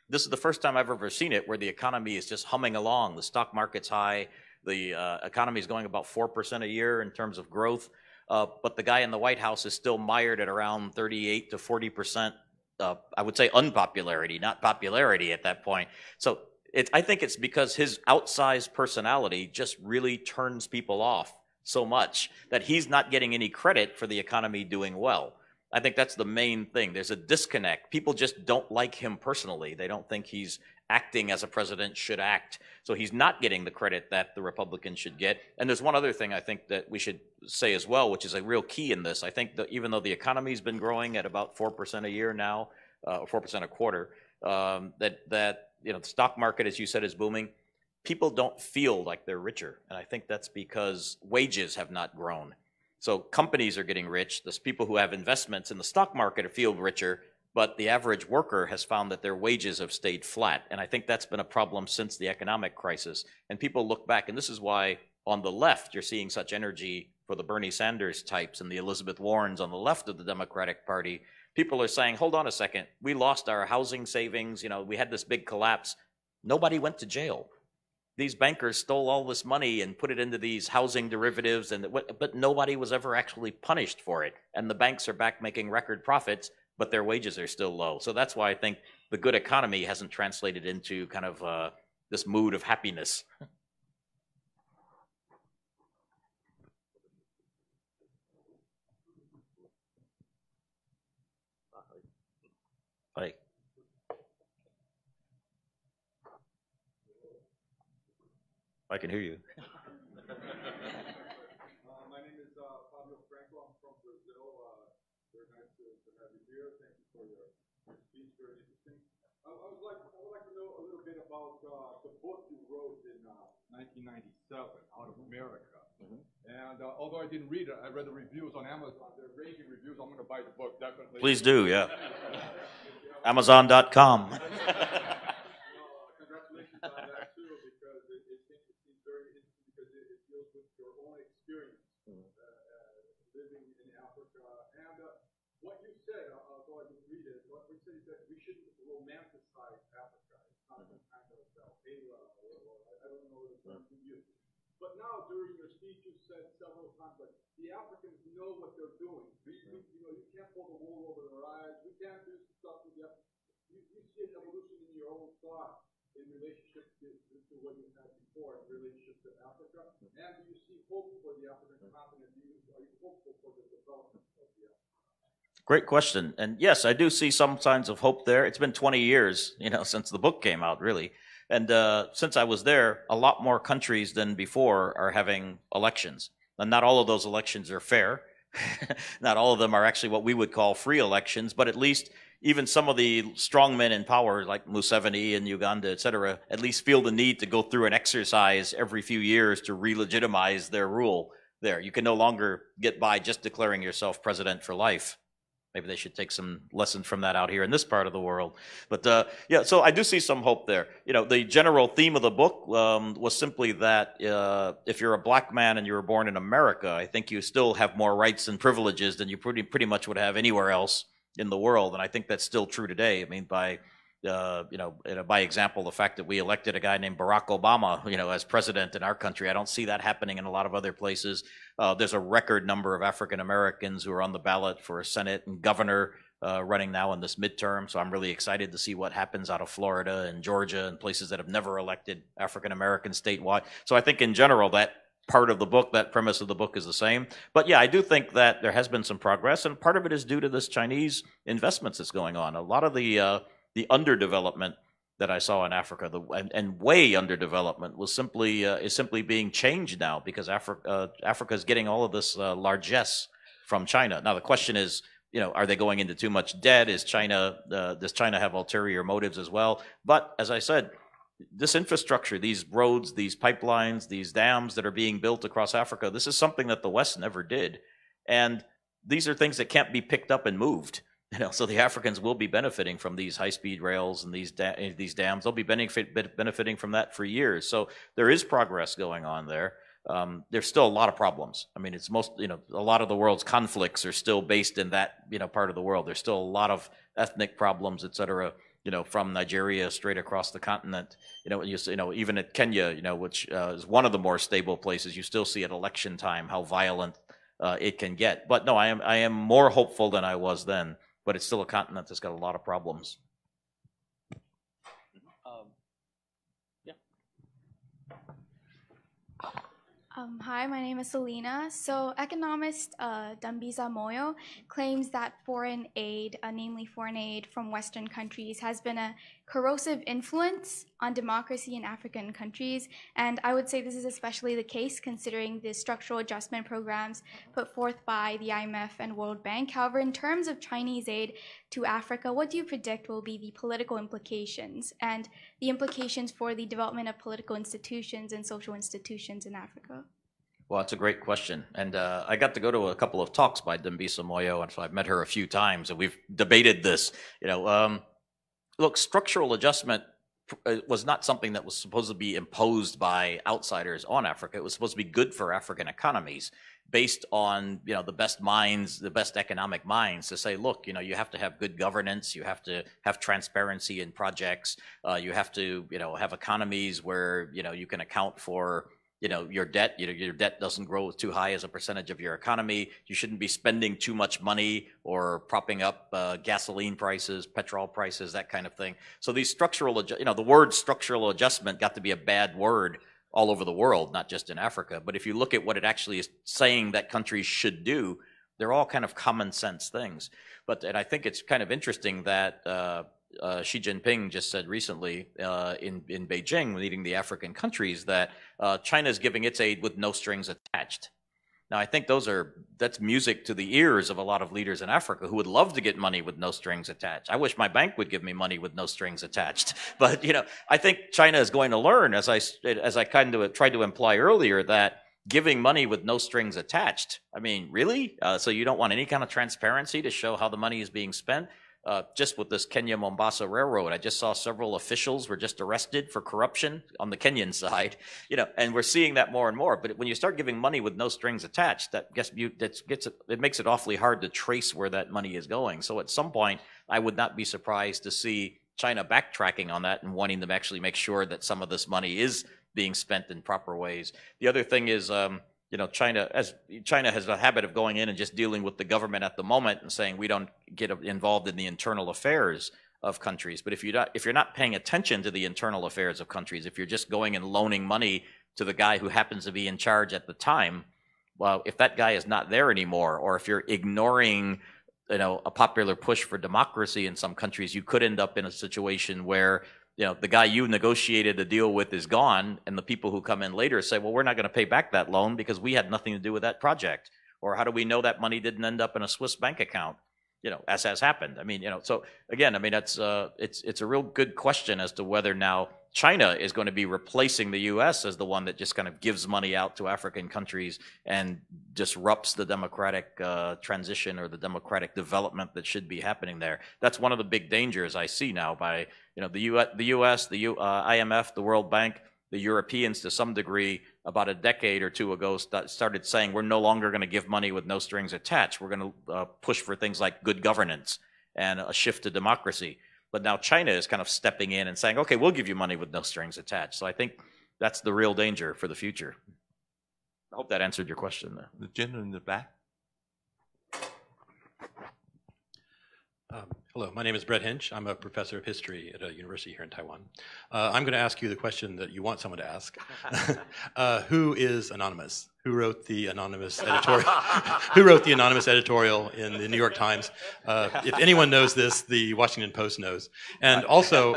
This is the first time I've ever seen it where the economy is just humming along. The stock market's high. The economy is going about 4% a year in terms of growth. But the guy in the White House is still mired at around 38 to 40%, I would say unpopularity, not popularity at that point. So I think it's because his outsized personality just really turns people off so much that he's not getting any credit for the economy doing well. I think that's the main thing. There's a disconnect. People just don't like him personally. They don't think he's acting as a president should act. So he's not getting the credit that the Republicans should get. And there's one other thing I think that we should say as well, which is a real key in this. I think that even though the economy's been growing at about 4% a year now, 4% a quarter, the stock market, as you said, is booming. People don't feel like they're richer. And I think that's because wages have not grown. So companies are getting rich. There's people who have investments in the stock market feel richer, but the average worker has found that their wages have stayed flat. And I think that's been a problem since the economic crisis. And people look back, and this is why on the left you're seeing such energy for the Bernie Sanders types and the Elizabeth Warrens on the left of the Democratic Party. People are saying, hold on a second, we lost our housing savings, we had this big collapse. Nobody went to jail. These bankers stole all this money and put it into these housing derivatives, but nobody was ever actually punished for it. And the banks are back making record profits, but their wages are still low. So that's why I think the good economy hasn't translated into kind of this mood of happiness. Hi. I can hear you. My name is Fabio Franco. I'm from Brazil. Very nice to have you here. Thank you for your speech. Very interesting. I would like to know a little bit about the book you wrote in 1997, Out of America. Mm-hmm. And although I didn't read it, I read the reviews on Amazon. They're raving reviews. I'm going to buy the book, definitely. Please do, yeah. Amazon.com. Congratulations on that, too, because it seems very interesting because But now during your speech, you said several times that the Africans know what they're doing. You can't pull the wool over their eyes. We can't do stuff with the you see an evolution in your own thought in relationship to what you had before in relationship to Africa. And do you see hope for the African continent? Are you hopeful for the development of the Africa? Great question. And yes, I do see some signs of hope there. It's been 20 years, since the book came out, really. And since I was there, a lot more countries than before are having elections. And not all of those elections are fair. Not all of them are actually what we would call free elections, but at least even some of the strongmen in power, like Museveni in Uganda, et cetera, at least feel the need to go through an exercise every few years to re-legitimize their rule there. You can no longer get by just declaring yourself president for life. Maybe they should take some lessons from that out here in this part of the world. But yeah, so I do see some hope there. The general theme of the book was simply that if you're a black man and you were born in America, I think you still have more rights and privileges than you pretty much would have anywhere else in the world. And I think that's still true today. I mean, by example, the fact that we elected a guy named Barack Obama, as president in our country, I don't see that happening in a lot of other places. There's a record number of African Americans who are on the ballot for a Senate and governor running now in this midterm. So I'm really excited to see what happens out of Florida and Georgia and places that have never elected African Americans statewide. So I think in general that part of the book, that premise of the book is the same. But yeah, I do think that there has been some progress, and part of it is due to this Chinese investments that's going on. A lot of the underdevelopment that I saw in Africa, and way underdevelopment, was is simply being changed now because Africa is getting all of this largesse from China. Now the question is, are they going into too much debt? Does China have ulterior motives as well? But as I said, this infrastructure, these roads, these pipelines, these dams that are being built across Africa, this is something that the West never did. And these are things that can't be picked up and moved. So the Africans will be benefiting from these high-speed rails and these dams. They'll be benefiting from that for years. So there is progress going on there. There's still a lot of problems. I mean, it's a lot of the world's conflicts are still based in that, part of the world. There's still a lot of ethnic problems, et cetera, from Nigeria straight across the continent. Even at Kenya, which is one of the more stable places, you still see at election time how violent it can get. But no, I am more hopeful than I was then. But it's still a continent that's got a lot of problems. Hi, my name is Selena. So economist Dambisa Moyo claims that foreign aid, namely foreign aid from Western countries, has been a corrosive influence on democracy in African countries. And I would say this is especially the case considering the structural adjustment programs put forth by the IMF and World Bank. However, in terms of Chinese aid to Africa, what do you predict will be the political implications and the implications for the development of political institutions and social institutions in Africa? Well, that's a great question. And I got to go to a couple of talks by Dambisa Moyo, and so I've met her a few times, and we've debated this. Look, structural adjustment was not something that was supposed to be imposed by outsiders on Africa. It was supposed to be good for African economies based on, the best minds, the best economic minds to say, look, you have to have good governance. You have to have transparency in projects. You have to, have economies where, you can account for, your debt. Your debt doesn't grow too high as a percentage of your economy. You shouldn't be spending too much money or propping up gasoline prices, petrol prices, that kind of thing. So these structural, the word structural adjustment got to be a bad word all over the world, not just in Africa. But if you look at what it actually is saying that countries should do, they're all kind of common sense things. And I think it's kind of interesting that Xi Jinping just said recently in Beijing, leading the African countries, that China is giving its aid with no strings attached. Now, I think that's music to the ears of a lot of leaders in Africa who would love to get money with no strings attached. I wish my bank would give me money with no strings attached. But, I think China is going to learn, as I kind of tried to imply earlier, that giving money with no strings attached, I mean, really? So you don't want any kind of transparency to show how the money is being spent? Just with this Kenya-Mombasa Railroad, I just saw several officials were just arrested for corruption on the Kenyan side, and we're seeing that more and more. But when you start giving money with no strings attached, it makes it awfully hard to trace where that money is going. So at some point, I would not be surprised to see China backtracking on that and wanting to actually make sure that some of this money is being spent in proper ways. The other thing is, China has a habit of going in and just dealing with the government at the moment and saying we don't get involved in the internal affairs of countries. But if you're not paying attention to the internal affairs of countries, if you're just going and loaning money to the guy who happens to be in charge at the time, well, if that guy is not there anymore, or if you're ignoring, a popular push for democracy in some countries, you could end up in a situation where, the guy you negotiated the deal with is gone, and the people who come in later say, well, we're not going to pay back that loan because we had nothing to do with that project. Or how do we know that money didn't end up in a Swiss bank account? As has happened. So again, that's it's a real good question as to whether now China is going to be replacing the U.S. as the one that just kind of gives money out to African countries and disrupts the democratic transition or the democratic development that should be happening there. That's one of the big dangers I see now by the U.S., the IMF, the World Bank, the Europeans to some degree about a decade or two ago started saying we're no longer going to give money with no strings attached. We're going to push for things like good governance and a shift to democracy. But now China is kind of stepping in and saying, okay, we'll give you money with no strings attached. So I think that's the real danger for the future. I hope that answered your question. The gentleman in the back. Hello, my name is Brett Hinch. I'm a professor of history at a university here in Taiwan. I'm going to ask you the question that you want someone to ask. Who is anonymous? Who wrote the anonymous editorial? Who wrote the anonymous editorial in the New York Times? If anyone knows this, the Washington Post knows. And also,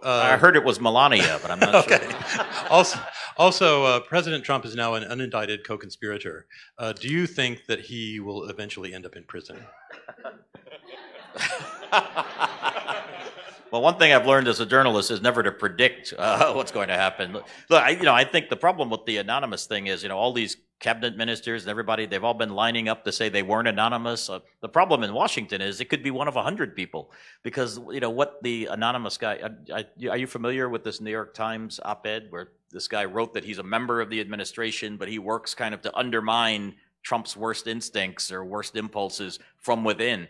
I heard it was Melania, but I'm not sure. Also, President Trump is now an unindicted co-conspirator. Do you think that he will eventually end up in prison? Well, one thing I've learned as a journalist is never to predict what's going to happen. Look, I think the problem with the anonymous thing is, all these cabinet ministers and everybody, they've all been lining up to say they weren't anonymous. The problem in Washington is it could be one of 100 people because, what the anonymous guy, are you familiar with this New York Times op-ed where this guy wrote that he's a member of the administration, but he works kind of to undermine Trump's worst instincts or worst impulses from within?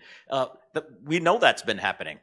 We know that's been happening.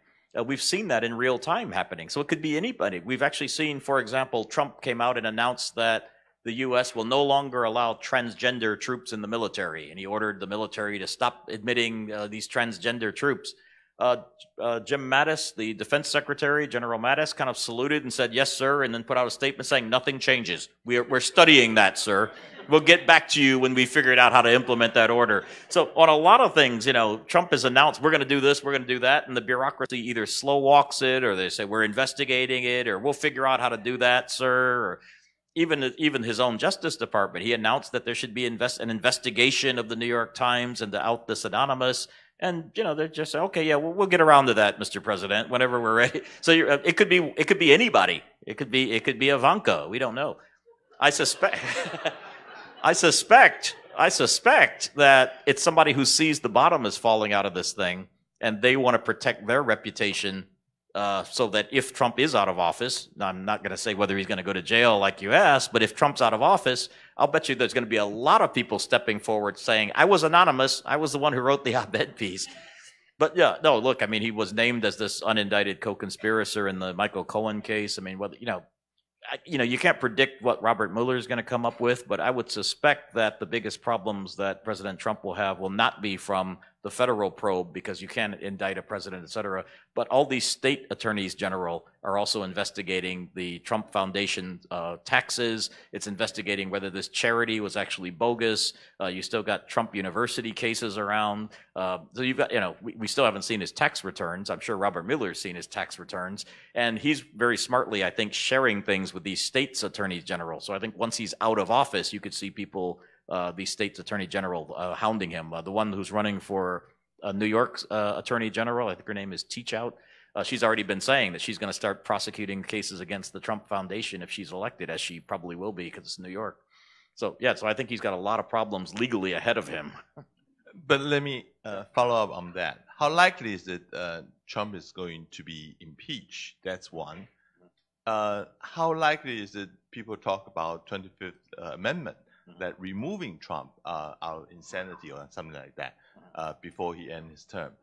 We've seen that in real time happening. So it could be anybody. We've actually seen, for example, Trump came out and announced that the U.S. will no longer allow transgender troops in the military, and he ordered the military to stop admitting these transgender troops. Jim Mattis, the defense secretary, General Mattis, kind of saluted and said, yes, sir, and then put out a statement saying nothing changes. We're studying that, sir. We'll get back to you when we figured out how to implement that order. So on a lot of things, Trump has announced we're going to do this, we're going to do that, and the bureaucracy either slow walks it or they say we're investigating it or we'll figure out how to do that, sir. Or even his own Justice Department, he announced that there should be an investigation of the New York Times and to out this anonymous. And they're just okay, yeah, we'll get around to that, Mr. President, whenever we're ready. So it could be anybody. It could be Ivanka. We don't know. I suspect that it's somebody who sees the bottom is falling out of this thing, and they want to protect their reputation, so that if Trump is out of office, I'm not going to say whether he's going to go to jail like you asked, but if Trump's out of office, I'll bet you there's going to be a lot of people stepping forward saying, I was anonymous, I was the one who wrote the op-ed piece. But yeah, no, look, he was named as this unindicted co-conspirator in the Michael Cohen case. You can't predict what Robert Mueller is going to come up with, but I would suspect that the biggest problems that President Trump will have will not be from the federal probe, because you can't indict a president, et cetera, but all these state attorneys general are also investigating the Trump Foundation taxes. It's investigating whether this charity was actually bogus. You still got Trump University cases around. So you've got, we still haven't seen his tax returns. I'm sure Robert Mueller's seen his tax returns. And he's very smartly, I think, sharing things with these states' attorneys general. So I think once he's out of office, you could see people, the state's attorney general, hounding him. The one who's running for New York's attorney general, I think her name is Teachout. She's already been saying that she's going to start prosecuting cases against the Trump Foundation if she's elected, as she probably will be because it's New York. So yeah, so I think he's got a lot of problems legally ahead of him. But let me follow up on that. How likely is it Trump is going to be impeached? That's one. How likely is it people talk about 25th Amendment, that removing Trump out of insanity or something like that before he ends his term?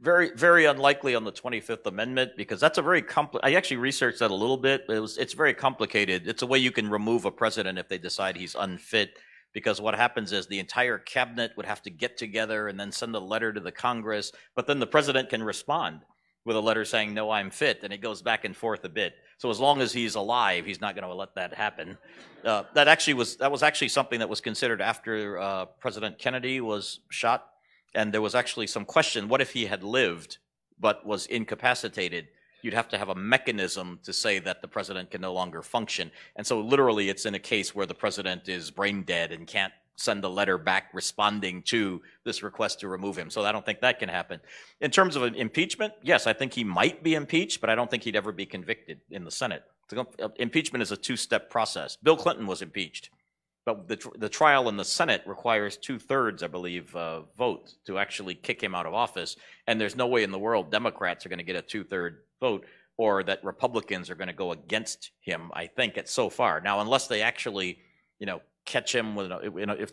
very unlikely on the 25th Amendment, because that's a very I actually researched that a little bit. It's very complicated. It's a way you can remove a president if they decide he's unfit, because what happens is the entire cabinet would have to get together and then send a letter to the Congress, but then the president can respond with a letter saying, no, I'm fit, and it goes back and forth a bit. So as long as he's alive, he's not going to let that happen. That was actually something that was considered after President Kennedy was shot, and there was actually some question, what if he had lived but was incapacitated? You'd have to have a mechanism to say that the president can no longer function. And so literally it's in a case where the president is brain dead and can't send a letter back responding to this request to remove him. So I don't think that can happen. In terms of an impeachment, yes, I think he might be impeached, but I don't think he'd ever be convicted in the Senate. Impeachment is a two-step process. Bill Clinton was impeached, but the trial in the Senate requires 2/3, I believe, vote to actually kick him out of office. And there's no way in the world Democrats are going to get a 2/3 vote, or that Republicans are going to go against him, I think, so far. Now, unless they actually, catch him with,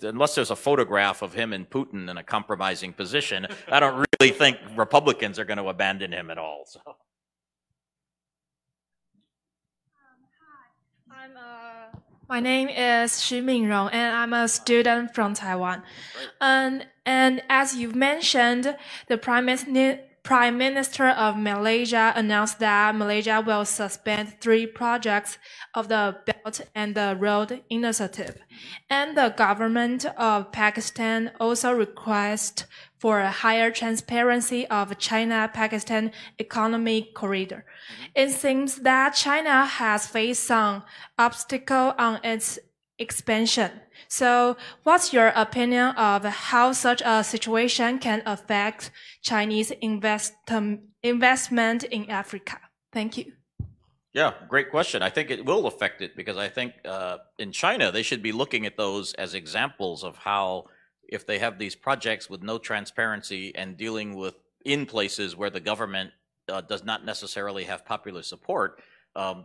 unless there's a photograph of him and Putin in a compromising position, I don't really think Republicans are going to abandon him at all. So. Hi, my name is Xu Mingrong, and I'm a student from Taiwan. And as you've mentioned, the Prime Minister of Malaysia announced that Malaysia will suspend 3 projects of the Belt and the Road Initiative. And the government of Pakistan also requests for a higher transparency of China-Pakistan economic corridor. It seems that China has faced some obstacle on its expansion. So what's your opinion of how such a situation can affect Chinese investment in Africa? Thank you. Yeah, great question. I think it will affect it, because I think in China, they should be looking at those as examples of how, if they have these projects with no transparency and dealing with in places where the government does not necessarily have popular support,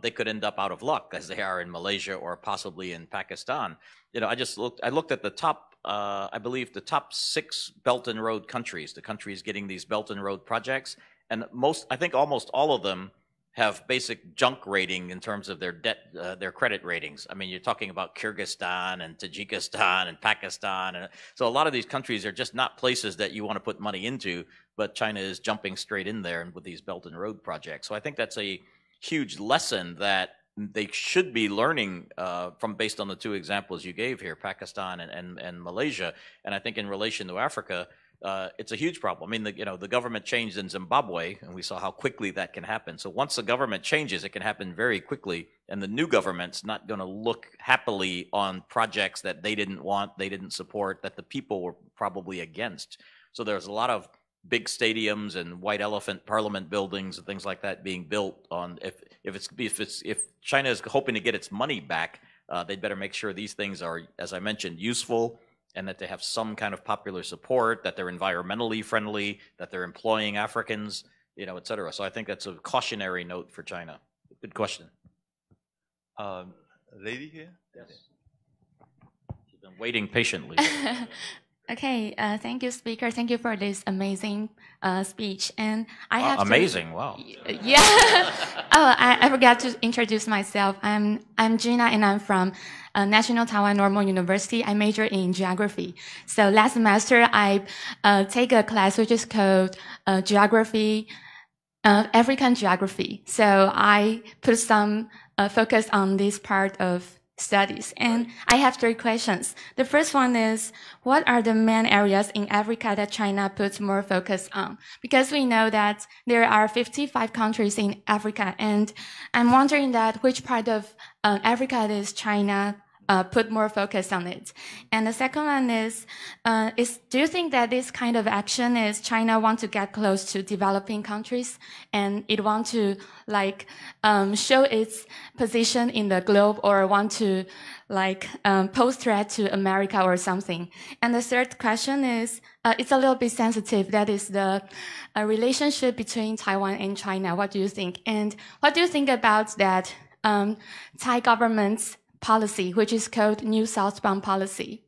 they could end up out of luck, as they are in Malaysia or possibly in Pakistan. I looked at the top, I believe the top 6 Belt and Road countries, the countries getting these Belt and Road projects, and I think almost all of them have basic junk rating in terms of their debt, their credit ratings. I mean, you're talking about Kyrgyzstan and Tajikistan and Pakistan. And so a lot of these countries are just not places that you want to put money into, but China is jumping straight in there with these Belt and Road projects. So I think that's a huge lesson that they should be learning based on the 2 examples you gave here, Pakistan and Malaysia. And I think in relation to Africa, it's a huge problem. I mean, the government changed in Zimbabwe, and we saw how quickly that can happen. So once the government changes, it can happen very quickly, and the new government's not going to look happily on projects that they didn't want, they didn't support, that the people were probably against. So there's a lot of big stadiums and white elephant parliament buildings and things like that being built on. If China is hoping to get its money back, they'd better make sure these things are, as I mentioned, useful, and that they have some kind of popular support, that they're environmentally friendly, that they're employing Africans, et cetera. So I think that's a cautionary note for China. Good question. Lady here? Yes. She's been waiting patiently. Okay, thank you, speaker. Thank you for this amazing speech. And I have amazing, wow. Yeah. I forgot to introduce myself. I'm Gina, and I'm from National Taiwan Normal University. I major in geography. So last semester, I take a class which is called geography, African geography. So I put some focus on this part of studies. And I have 3 questions. The first one is, what are the main areas in Africa that China puts more focus on? Because we know that there are 55 countries in Africa, and I'm wondering that which part of Africa does China put more focus on it? And the second one is do you think that this kind of action is China want to get close to developing countries, and it want to show its position in the globe, or want to pose threat to America or something? And the third question is, it's a little bit sensitive. That is the relationship between Taiwan and China. What do you think? And what do you think about that Thai government's policy, which is called New Southbound policy?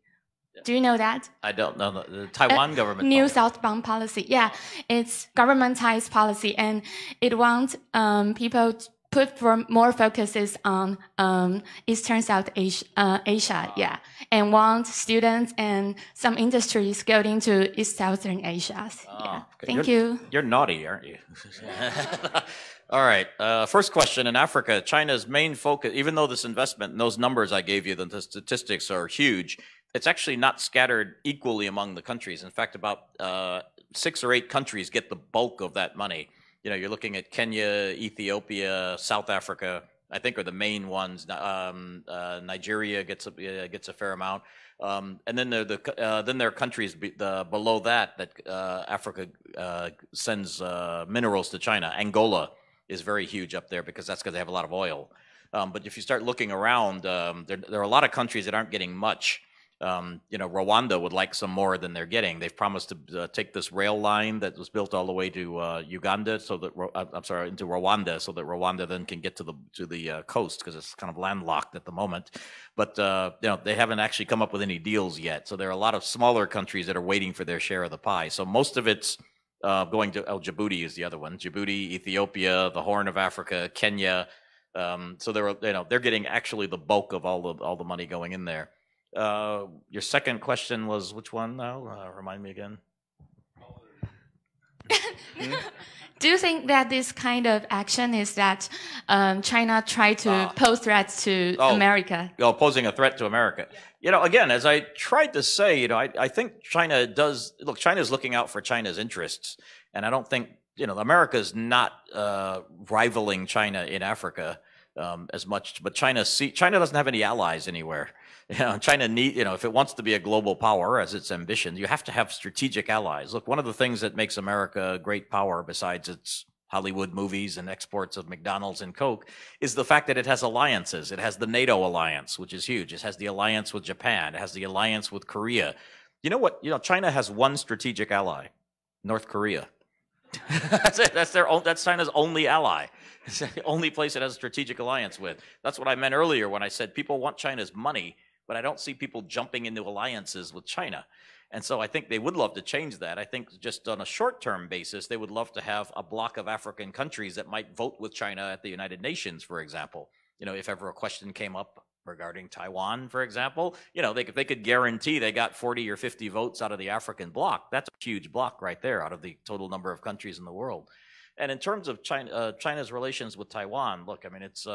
Do you know that? I don't know. The Taiwan government New policy. southbound policy. Yeah, it's governmentized policy, and it wants people to put more focuses on Eastern South Asia, yeah, and want students and some industries going to East Southern Asia. Yeah. Okay. Thank you. You're naughty, aren't you? All right. First question. In Africa, China's main focus, even though this investment and those numbers I gave you, the statistics are huge, it's actually not scattered equally among the countries. In fact, about 6 or 8 countries get the bulk of that money. You know, you're looking at Kenya, Ethiopia, South Africa, I think are the main ones. Nigeria gets a fair amount. And then there are countries below that Africa sends minerals to China. Angola is very huge up there because they have a lot of oil. But if you start looking around, there are a lot of countries that aren't getting much. You know, Rwanda would like some more than they're getting. They've promised to take this rail line that was built all the way to Uganda, so that into Rwanda, so that Rwanda then can get to the coast because it's kind of landlocked at the moment. But you know, they haven't actually come up with any deals yet. So there are a lot of smaller countries that are waiting for their share of the pie. So most of it's going to Djibouti is the other one. Djibouti, Ethiopia, the Horn of Africa, Kenya. So they're getting actually the bulk of all the money going in there. Your second question was which one now? Remind me again. Do you think that this kind of action is that China tried to pose threats to America? Posing a threat to America. You know, again, as I tried to say, you know, I think China does look. China's looking out for China's interests, and I don't think America's not rivaling China in Africa as much. But China doesn't have any allies anywhere. China if it wants to be a global power as its ambition, you have to have strategic allies. Look, one of the things that makes America a great power, besides its Hollywood movies and exports of McDonald's and Coke, is the fact that it has alliances. It has the NATO alliance, which is huge. It has the alliance with Japan. It has the alliance with Korea. You know what? China has one strategic ally, North Korea. That's it. That's China's only ally. It's the only place it has a strategic alliance with. That's what I meant earlier when I said people want China's money, but I don't see people jumping into alliances with China. And so I think they would love to change that. I think just on a short-term basis, they would love to have a block of African countries that might vote with China at the United Nations, for example. If ever a question came up regarding Taiwan, for example, if they could guarantee they got 40 or 50 votes out of the African bloc, that's a huge bloc right there out of the total number of countries in the world. And in terms of China's relations with Taiwan, look, I mean, it's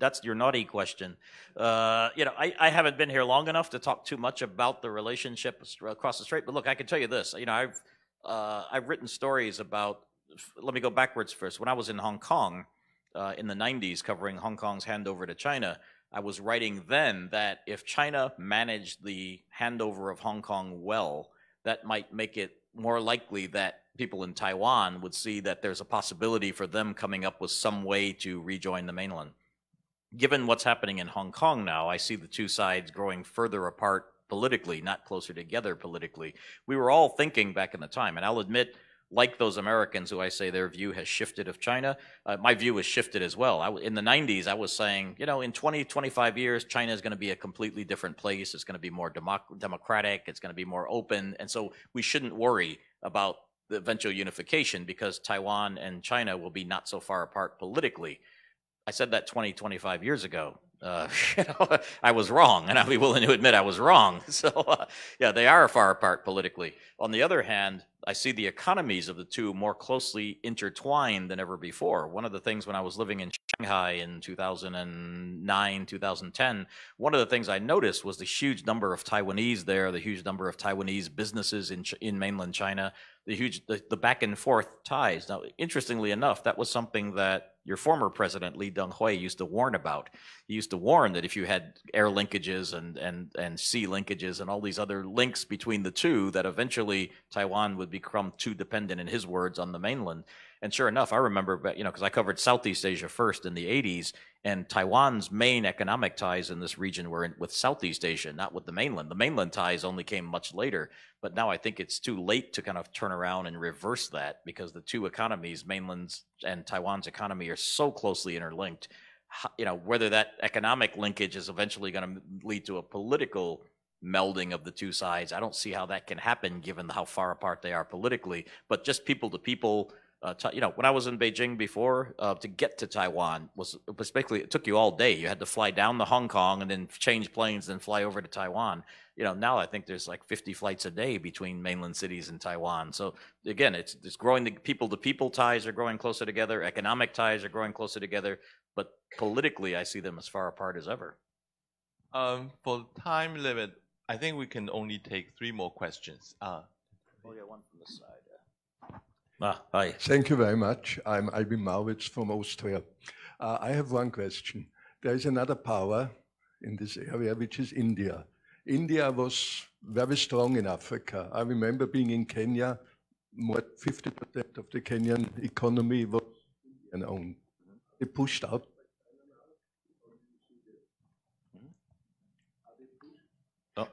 that's your naughty question. I haven't been here long enough to talk too much about the relationship across the strait. But look, I can tell you this. I've written stories about. Let me go backwards first. When I was in Hong Kong in the 90s, covering Hong Kong's handover to China, I was writing then that if China managed the handover of Hong Kong well, that might make it more likely that people in Taiwan would see that there's a possibility for them coming up with some way to rejoin the mainland. Given what's happening in Hong Kong now, I see the two sides growing further apart politically, not closer together politically. We were all thinking back in the time, and I'll admit, like those Americans who I say their view has shifted of China, my view has shifted as well. In the 90s, I was saying, in 20, 25 years, China is going to be a completely different place. It's going to be more democratic. It's going to be more open. And so we shouldn't worry about the eventual unification because Taiwan and China will be not so far apart politically. I said that 20, 25 years ago. I was wrong, and I'll be willing to admit I was wrong. So, yeah, they are far apart politically. On the other hand, I see the economies of the two more closely intertwined than ever before. One of the things when I was living in Shanghai in 2009, 2010, one of the things I noticed was the huge number of Taiwanese there, the huge number of Taiwanese businesses in mainland China, the back and forth ties. Now, interestingly enough, that was something that your former president, Lee Teng-hui, used to warn about. He used to warn that if you had air linkages and sea linkages and all these other links between the two, that eventually Taiwan would become too dependent, in his words, on the mainland. And sure enough, I remember, because I covered Southeast Asia first in the 80s, and Taiwan's main economic ties in this region were with Southeast Asia, not with the mainland. The mainland ties only came much later, but now I think it's too late to kind of turn around and reverse that because the two economies, mainland's and Taiwan's economy, are so closely interlinked. Whether that economic linkage is eventually going to lead to a political melding of the two sides. I don't see how that can happen given how far apart they are politically, but just people to people. You know, when I was in Beijing before, to get to Taiwan was basically, it took you all day. You had to fly down to Hong Kong and then change planes and fly over to Taiwan. You know, now I think there's like 50 flights a day between mainland cities and Taiwan. So again, it's growing, the people-to-people ties are growing closer together, economic ties are growing closer together, but politically I see them as far apart as ever. For time limit, I think we can only take 3 more questions. Oh yeah, one from this side. Hi. Thank you very much. I'm Albin Mauritz from Austria. I have one question. There is another power in this area, which is India. India was very strong in Africa. I remember being in Kenya, more than 50% of the Kenyan economy was Indian owned. They pushed out. Oh.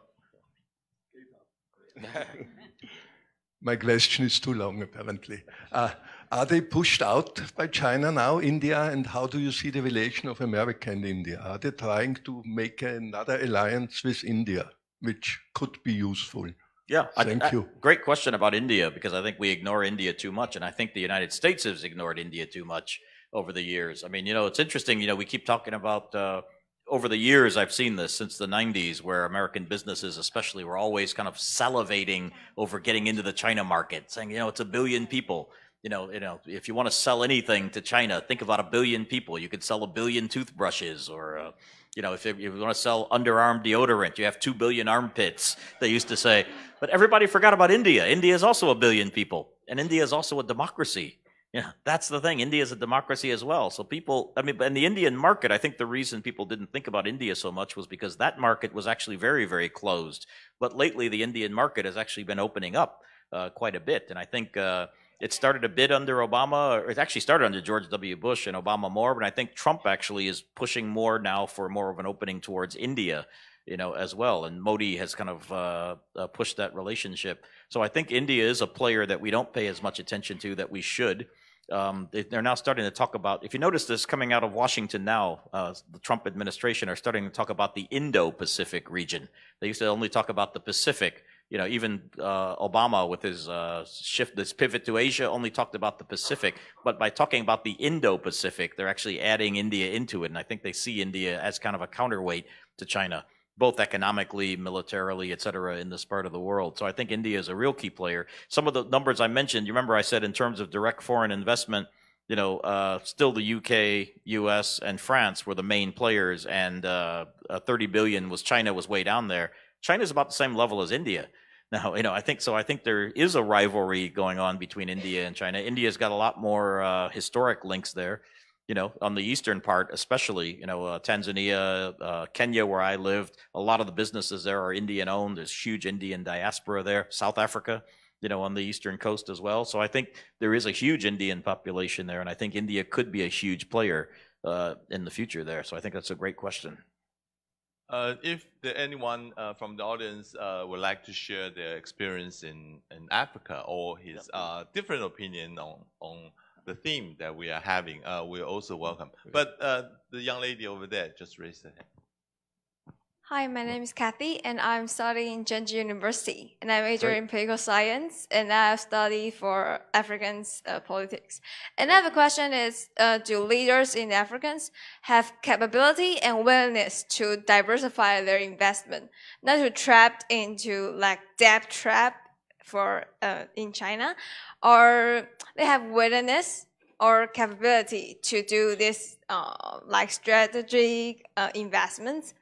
My question is too long, apparently. Are they pushed out by China now, India, and how do you see the relation of America and India? Are they trying to make another alliance with India, which could be useful? Yeah, Thank you. Great question about India, because I think we ignore India too much, and I think the United States has ignored India too much over the years. I mean, you know, it's interesting, you know, we keep talking about over the years, I've seen this since the 90s, where American businesses especially were always kind of salivating over getting into the China market, saying, you know, it's 1 billion people. You know, if you want to sell anything to China, think about 1 billion people. You could sell 1 billion toothbrushes, or, you know, if you want to sell underarm deodorant, you have 2 billion armpits, they used to say. But everybody forgot about India. India is also 1 billion people, and India is also a democracy. Yeah, that's the thing. India is a democracy as well. So people, I mean, in the Indian market, I think the reason people didn't think about India so much was because that market was actually very, very closed. But lately, the Indian market has actually been opening up quite a bit. And I think it started a bit under Obama, or it actually started under George W. Bush and Obama more, but I think Trump actually is pushing more now for more of an opening towards India, you know, as well. And Modi has kind of pushed that relationship. So I think India is a player that we don't pay as much attention to that we should. They're now starting to talk about, if you notice this coming out of Washington now, the Trump administration are starting to talk about the Indo-Pacific region. They used to only talk about the Pacific. You know, even Obama with his this pivot to Asia only talked about the Pacific. But by talking about the Indo-Pacific, they're actually adding India into it. And I think they see India as kind of a counterweight to China, both economically, militarily, et cetera, in this part of the world. So I think India is a real key player. Some of the numbers I mentioned, you remember I said in terms of direct foreign investment, you know, still the UK, US, and France were the main players, and 30 billion was China, was way down there. China's about the same level as India. Now, you know, I think there is a rivalry going on between India and China. India's got a lot more historic links there. You know, on the eastern part, especially, you know, Tanzania, Kenya, where I lived, a lot of the businesses there are Indian owned. There's huge Indian diaspora there. South Africa, you know, on the eastern coast as well. So I think there is a huge Indian population there, and I think India could be a huge player in the future there. So I think that's a great question. If anyone from the audience would like to share their experience in Africa or his different opinion on the theme that we are having, we're also welcome. But the young lady over there just raised her hand. Hi, my name is Kathy, and I'm studying in Jeonju University, and I major in political science, and I study for Africans politics. Another question is, do leaders in Africans have capability and willingness to diversify their investment, not to trapped into like debt trap for in China, or they have willingness or capability to do this like strategic investments?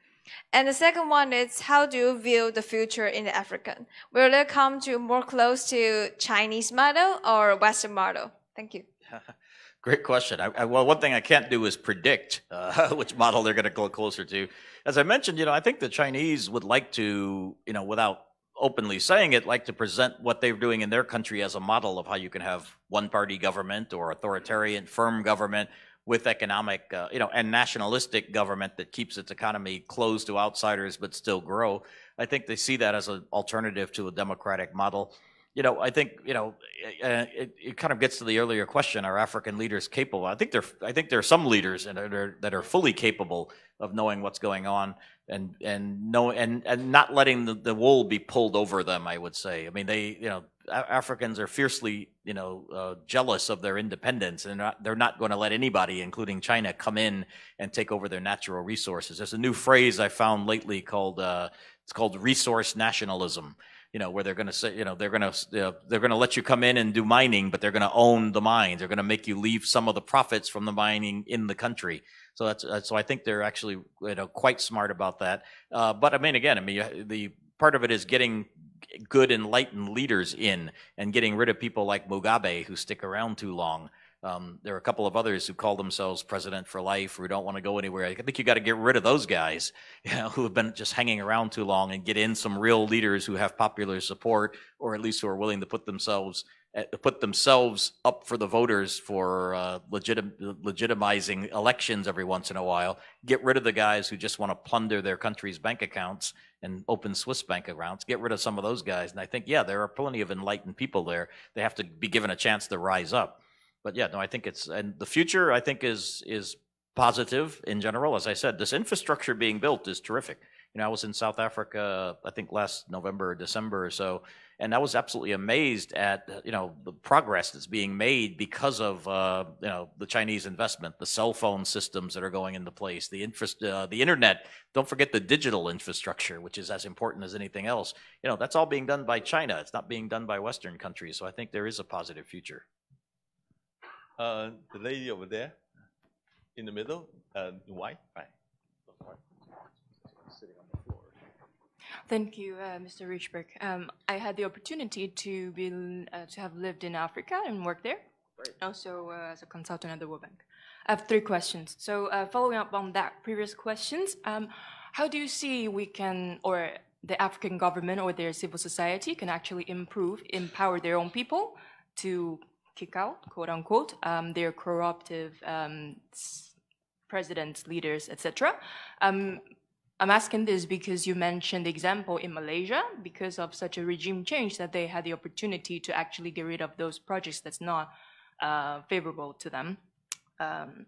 And the second one is, how do you view the future in the African? Will it come to more close to Chinese model or Western model? Thank you. Great question. Well, one thing I can't do is predict which model they're going to go closer to. As I mentioned, you know, I think the Chinese would like to, you know, without openly saying it, like to present what they're doing in their country as a model of how you can have one-party government or authoritarian, firm government with economic, you know, and nationalistic government that keeps its economy closed to outsiders but still grow. I think they see that as an alternative to a democratic model. I think it kind of gets to the earlier question: are African leaders capable? I think there are some leaders that are fully capable of knowing what's going on and not letting the wool be pulled over them. I would say. I mean, Africans are fiercely jealous of their independence, and they're not going to let anybody, including China, come in and take over their natural resources. There's a new phrase I found lately called it's called resource nationalism. Where they're going to say, they're going to let you come in and do mining, but they're going to own the mines. They're going to make you leave some of the profits from the mining in the country. So so I think they're actually quite smart about that. But the part of it is getting good enlightened leaders in and getting rid of people like Mugabe who stick around too long. There are a couple of others who call themselves president for life, who don't want to go anywhere. I think you got to get rid of those guys, who have been just hanging around too long, and get in some real leaders who have popular support, or at least who are willing to put themselves up for the voters for legitimizing elections every once in a while. Get rid of the guys who just want to plunder their country's bank accounts and open Swiss bank accounts. Get rid of some of those guys. And I think, there are plenty of enlightened people there. They have to be given a chance to rise up. But I think and the future, I think, is positive in general. As I said, this infrastructure being built is terrific. I was in South Africa, I think last November or December or so, and I was absolutely amazed at, the progress that's being made because of, the Chinese investment, the cell phone systems that are going into place, the internet. Don't forget the digital infrastructure, which is as important as anything else. That's all being done by China. It's not being done by Western countries. So I think there is a positive future. The lady over there, in the middle, white, right? Sitting on the floor. Thank you, Mr. Richberg. I had the opportunity to have lived in Africa and worked there, also as a consultant at the World Bank. I have 3 questions. So, following up on that previous questions, how do you see or the African government or their civil society can actually empower their own people to kick out, quote unquote, their corruptive presidents, leaders, etc. I'm asking this because you mentioned the example in Malaysia, because of such a regime change, that they had the opportunity to actually get rid of those projects that's not favorable to them. And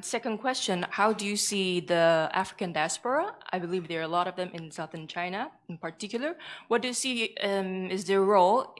second question, how do you see the African diaspora? I believe there are a lot of them in southern China in particular. What do you see is their role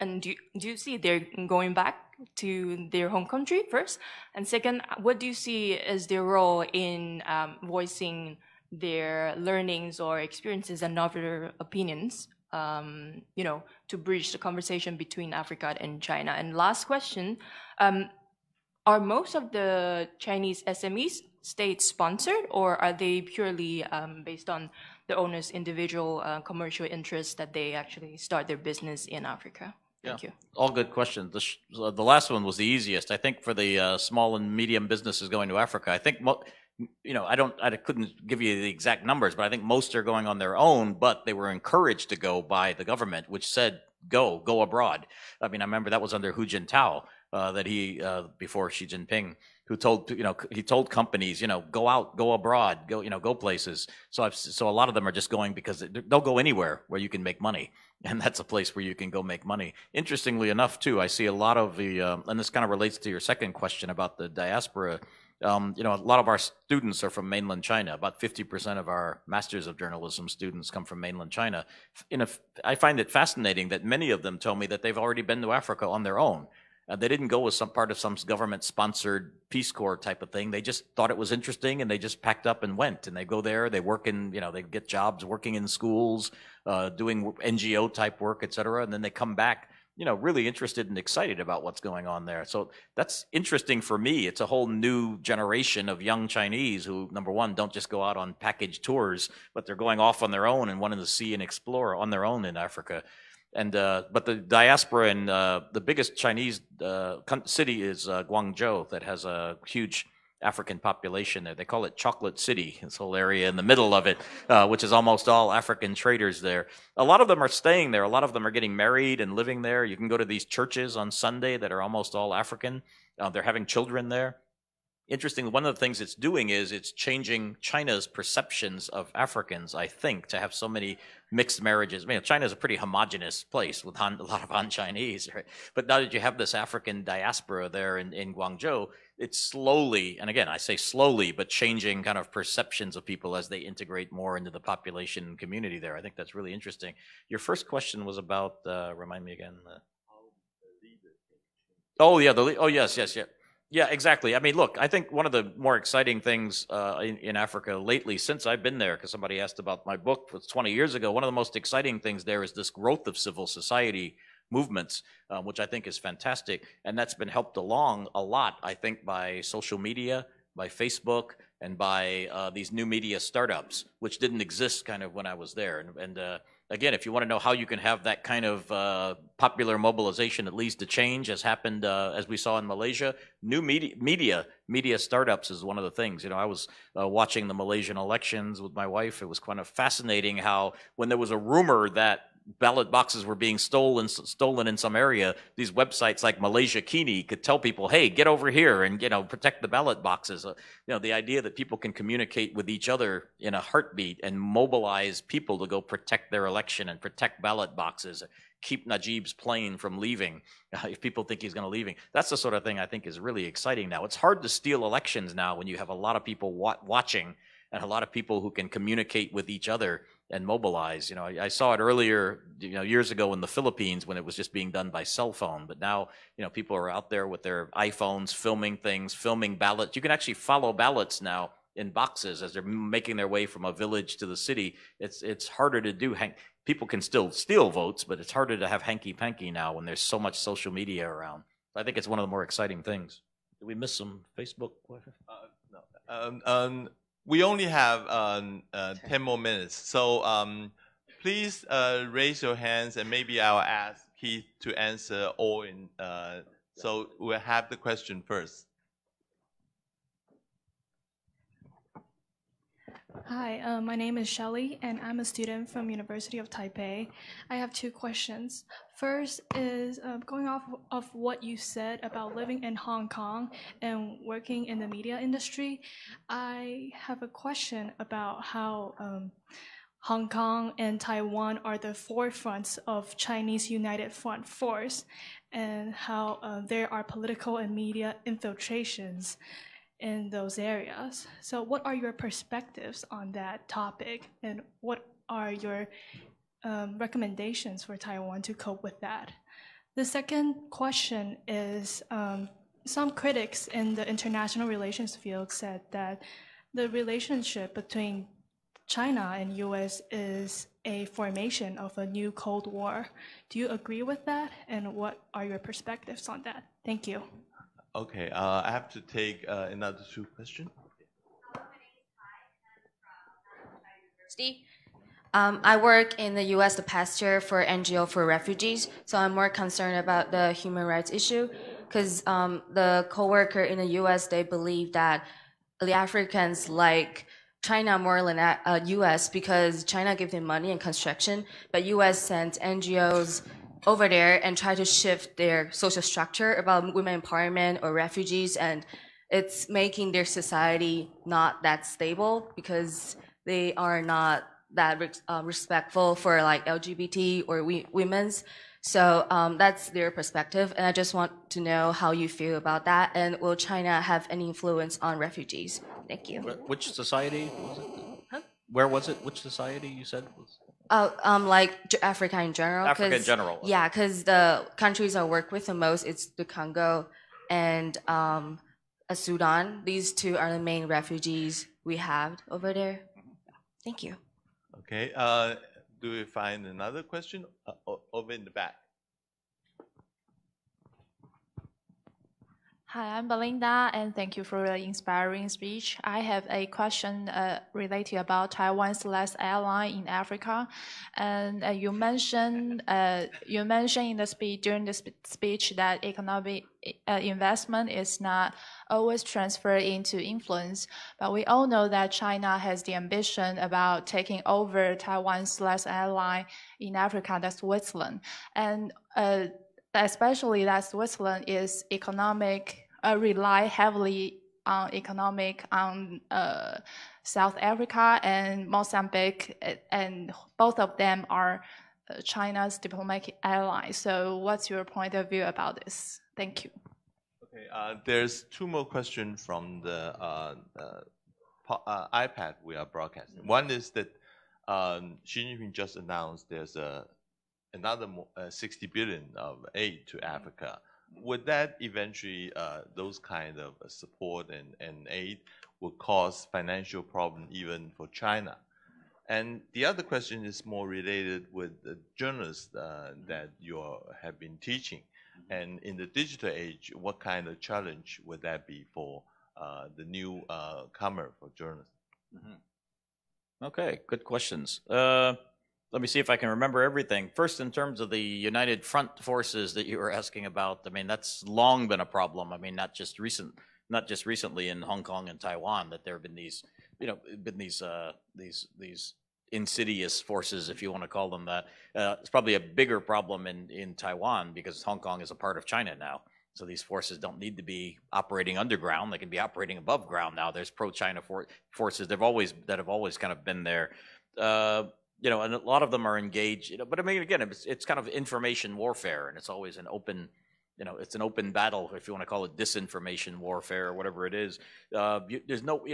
and do you see they're going back to their home country first? And second, what do you see as their role in voicing their learnings or experiences and other opinions, to bridge the conversation between Africa and China? And last question, are most of the Chinese SMEs state-sponsored, or are they purely based on the owner's individual commercial interests that they actually start their business in Africa? Thank you. All good questions. The last one was the easiest. I think for the small and medium businesses going to Africa, I think, I couldn't give you the exact numbers, but I think most are going on their own, but they were encouraged to go by the government, which said, go abroad. I mean, I remember that was under Hu Jintao, that he, before Xi Jinping, who he told companies, go out, go abroad, go places. So a lot of them are just going because they'll go anywhere where you can make money. And that's a place where you can go make money. Interestingly enough, too, I see a lot of and this kind of relates to your second question about the diaspora. A lot of our students are from mainland China. About 50% of our Masters of Journalism students come from mainland China. I find it fascinating that many of them tell me that they've already been to Africa on their own. They didn't go as some part of some government-sponsored Peace Corps type of thing. They just thought it was interesting, and they just packed up and went. And they go there, they work in, they get jobs working in schools, doing NGO-type work, et cetera, and then they come back, really interested and excited about what's going on there. So that's interesting for me. It's a whole new generation of young Chinese who, number one, don't just go out on package tours, but they're going off on their own and wanting to see and explore on their own in Africa. And but the diaspora and the biggest Chinese city is Guangzhou, that has a huge African population there. They call it Chocolate City, this whole area in the middle of it, which is almost all African traders there. A lot of them are staying there. A lot of them are getting married and living there. You can go to these churches on Sunday that are almost all African. They're having children there. interesting, one of the things it's doing is it's changing China's perceptions of Africans, I think, to have so many mixed marriages. I mean, China's a pretty homogenous place with a lot of Han-Chinese, right? But now that you have this African diaspora there in Guangzhou, it's slowly, and again, I say slowly, but changing kind of perceptions of people as they integrate more into the population and community there. I think that's really interesting. Your first question was about, remind me again. Oh, yeah, yes. Yeah, exactly. I mean, look, I think one of the more exciting things in Africa lately, since I've been there, because somebody asked about my book, was 20 years ago, one of the most exciting things there is this growth of civil society movements, which I think is fantastic. And that's been helped along a lot, I think, by social media, by Facebook, and by these new media startups, which didn't exist kind of when I was there. And again, if you want to know how you can have that kind of popular mobilization that leads to change, as happened as we saw in Malaysia, new media startups is one of the things. You know, I was watching the Malaysian elections with my wife. It was kind of fascinating how when there was a rumor that ballot boxes were being stolen in some area, these websites like Malaysia Kini could tell people, hey, get over here and, you know, protect the ballot boxes. You know, the idea that people can communicate with each other in a heartbeat and mobilize people to go protect their election and protect ballot boxes, keep Najib's plane from leaving if people think he's going to leave. That's the sort of thing I think is really exciting now. It's hard to steal elections now when you have a lot of people watching and a lot of people who can communicate with each other and mobilize. You know, I saw it earlier, you know, years ago in the Philippines when it was just being done by cell phone. But now, you know, people are out there with their iPhones filming things, filming ballots. You can actually follow ballots now in boxes as they're making their way from a village to the city. It's harder to do. People can still steal votes, but it's harder to have hanky-panky now when there's so much social media around. I think it's one of the more exciting things. Did we miss some Facebook? No. We only have 10 more minutes, so please raise your hands, and maybe I'll ask Keith to answer all in. So we'll have the question first. Hi, my name is Shelley, and I'm a student from University of Taipei. I have two questions. First is going off of what you said about living in Hong Kong and working in the media industry. I have a question about how Hong Kong and Taiwan are the forefronts of Chinese United Front Force, and how there are political and media infiltrations in those areas. So what are your perspectives on that topic, and what are your recommendations for Taiwan to cope with that? The second question is, some critics in the international relations field said that the relationship between China and US is a formation of a new Cold War. Do you agree with that, and what are your perspectives on that? Thank you. Okay, I have to take another two questions. I work in the U.S. the past year for NGO for refugees, so I'm more concerned about the human rights issue, because the coworker in the U.S., they believe that the Africans like China more than U.S. because China gives them money and construction, but U.S. sends NGOs over there and try to shift their social structure about women empowerment or refugees, and it's making their society not that stable because they are not that respectful for like LGBT or women's. So that's their perspective, and I just want to know how you feel about that, and will China have any influence on refugees? Thank you. Which society was it? Huh? Where was it? Which society you said was? Like Africa in general. Africa in general. Yeah, because the countries I work with the most, it's the Congo and Sudan. These two are the main refugees we have over there. Thank you. Okay. Do we find another question over in the back? Hi, I'm Belinda, and thank you for the inspiring speech. I have a question related about Taiwan's last ally in Africa, and you mentioned in the speech during the speech that economic investment is not always transferred into influence. But we all know that China has the ambition about taking over Taiwan's last ally in Africa, that's Switzerland, and especially that Switzerland is rely heavily on economic on South Africa and Mozambique, and both of them are China's diplomatic allies. So what's your point of view about this? Thank you. Okay, there's two more questions from the iPad we are broadcasting. One is that Xi Jinping just announced there's another 60 billion of aid to Africa. Would that eventually, those kind of support and aid will cause financial problem even for China? And the other question is more related with the journalists that you have been teaching. And in the digital age, what kind of challenge would that be for the new comer for journalists? Mm-hmm. Okay, good questions. Let me see if I can remember everything. First, in terms of the United Front forces that you were asking about, I mean, that's long been a problem. I mean, not just recently in Hong Kong and Taiwan that there have been these, these insidious forces, if you want to call them that. It's probably a bigger problem in Taiwan because Hong Kong is a part of China now. So these forces don't need to be operating underground; they can be operating above ground now. There's pro-China forces that have always kind of been there. And a lot of them are engaged. But I mean, again, it's kind of information warfare, and it's always an open, it's an open battle, if you want to call it disinformation warfare or whatever it is. There's no,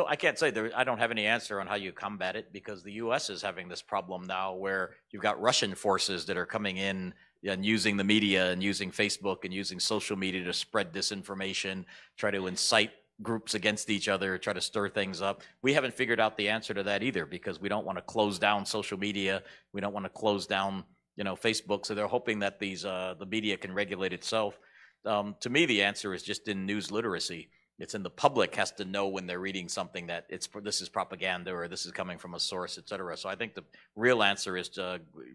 I can't say I don't have any answer on how you combat it because the U.S. is having this problem now where you've got Russian forces that are coming in and using the media and using Facebook and using social media to spread disinformation, try to incite groups against each other, try to stir things up. We haven't figured out the answer to that either because we don't want to close down social media. We don't want to close down, Facebook. So they're hoping that the media can regulate itself. To me, the answer is just in news literacy. It's in the public has to know when they're reading something that this is propaganda or this is coming from a source, et cetera. So I think the real answer is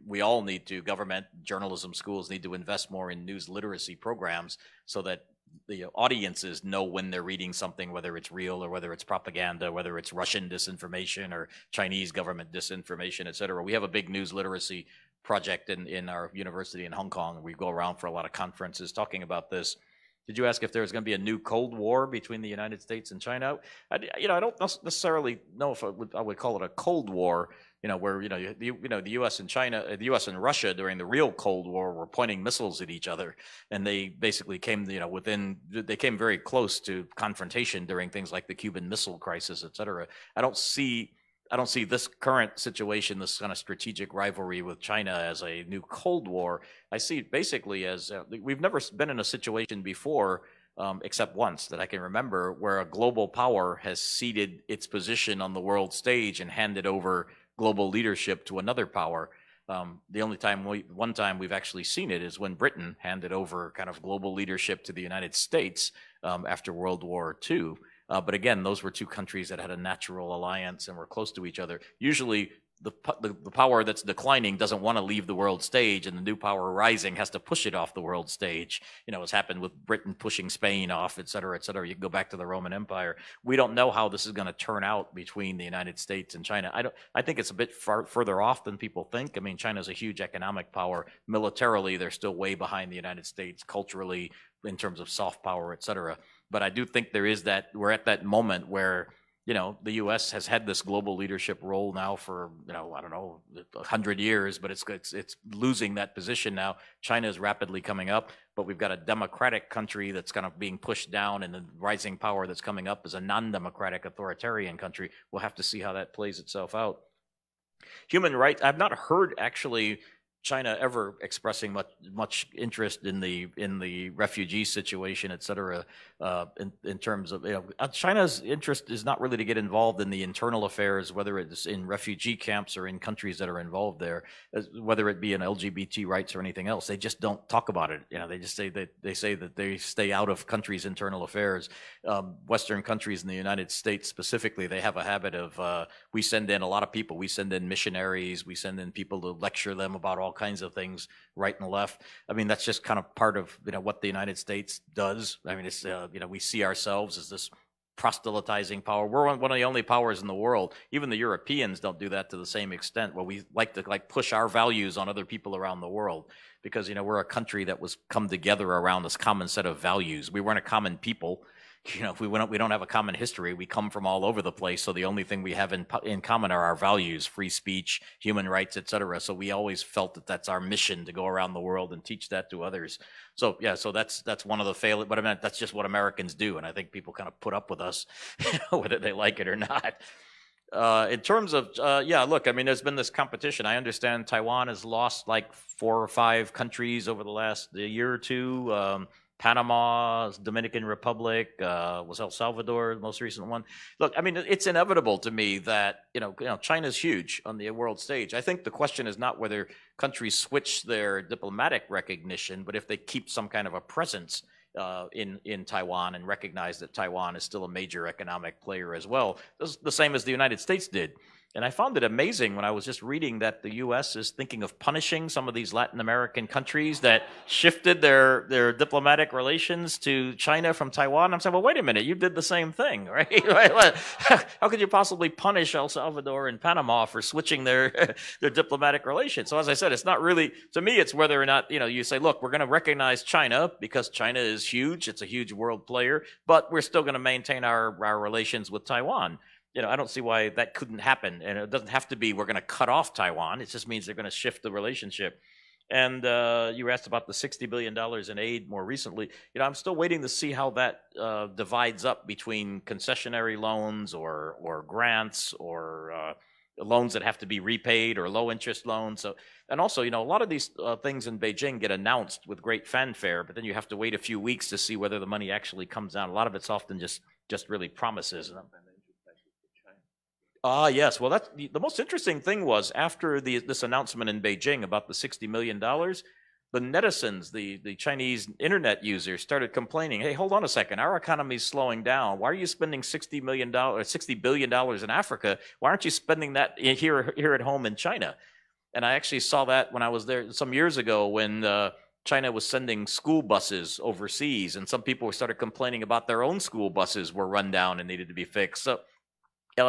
we all need to, government, journalism schools need to invest more in news literacy programs so that the audiences know when they're reading something, whether it's real or whether it's propaganda, whether it's Russian disinformation or Chinese government disinformation, et cetera. We have a big news literacy project in our university in Hong Kong. We go around for a lot of conferences talking about this. Did you ask if there's going to be a new Cold War between the United States and China? I don't necessarily know if I would call it a Cold War. Where the U.S. and China, the U.S. and Russia during the real Cold War were pointing missiles at each other, and they basically came, they came very close to confrontation during things like the Cuban Missile Crisis, et cetera. I don't see this current situation, this kind of strategic rivalry with China as a new Cold War. I see it basically as we've never been in a situation before, except once that I can remember, where a global power has ceded its position on the world stage and handed over global leadership to another power. The only time one time we've actually seen it is when Britain handed over kind of global leadership to the United States after World War II. But again, those were two countries that had a natural alliance and were close to each other. Usually the power that's declining doesn't want to leave the world stage, and the new power rising has to push it off the world stage. It's happened with Britain pushing Spain off, et cetera, et cetera. You can go back to the Roman Empire. We don't know how this is going to turn out between the United States and China. I think it's a bit further off than people think. I mean, China's a huge economic power. Militarily, they're still way behind the United States. Culturally, in terms of soft power, et cetera. But I do think we're at that moment where the U.S. has had this global leadership role now for, 100 years, but it's losing that position now. China is rapidly coming up, but we've got a democratic country that's kind of being pushed down, and the rising power that's coming up is a non-democratic authoritarian country. We'll have to see how that plays itself out. Human rights, I've not heard actually China ever expressing much interest in the refugee situation, et cetera, in terms of China's interest is not really to get involved in the internal affairs, whether it's in refugee camps or in countries that are involved there, whether it be in LGBT rights or anything else. They just don't talk about it. They just say that they stay out of countries' internal affairs. Western countries in the United States specifically, they have a habit of we send in a lot of people. We send in missionaries. We send in people to lecture them about all kinds of things, right and left. I mean, that's just kind of part of what the United States does. I mean, it's we see ourselves as this proselytizing power. We're one of the only powers in the world. Even the Europeans don't do that to the same extent. Where we like to push our values on other people around the world because we're a country that was come together around this common set of values. We weren't a common people. You know, if we don't have a common history. We come from all over the place. So the only thing we have in common are our values, free speech, human rights, etc. So we always felt that that's our mission to go around the world and teach that to others. So yeah, so that's one of the failures. But I mean, that's just what Americans do, and I think people kind of put up with us, whether they like it or not. In terms of, yeah, look, I mean, there's been this competition. I understand Taiwan has lost like 4 or 5 countries over the last year or two. Panama, Dominican Republic, was El Salvador the most recent one. Look, I mean, it's inevitable to me that, you know, China's huge on the world stage. I think the question is not whether countries switch their diplomatic recognition, but if they keep some kind of a presence in Taiwan and recognize that Taiwan is still a major economic player as well, the same as the United States did. And I found it amazing when I was just reading that the U.S. is thinking of punishing some of these Latin American countries that shifted their diplomatic relations to China from Taiwan. I'm saying, well, wait a minute, you did the same thing, right? How could you possibly punish El Salvador and Panama for switching their diplomatic relations? So as I said, it's not really, to me, it's whether or not, you know, you say, look, we're going to recognize China because China is huge. It's a huge world player, but we're still going to maintain our relations with Taiwan. You know, I don't see why that couldn't happen. And it doesn't have to be we're going to cut off Taiwan. It just means they're going to shift the relationship. And you were asked about the $60 billion in aid more recently. You know, I'm still waiting to see how that divides up between concessionary loans or grants or loans that have to be repaid or low interest loans. So, and also, you know, a lot of these things in Beijing get announced with great fanfare, but then you have to wait a few weeks to see whether the money actually comes down. A lot of it's often just really promises. Yes. Well, that's the most interesting thing was after this announcement in Beijing about the $60 million, the netizens, the Chinese internet users started complaining, hey, hold on a second, our economy is slowing down. Why are you spending $60 billion in Africa? Why aren't you spending that here at home in China? And I actually saw that when I was there some years ago when China was sending school buses overseas, and some people started complaining about their own school buses were run down and needed to be fixed. So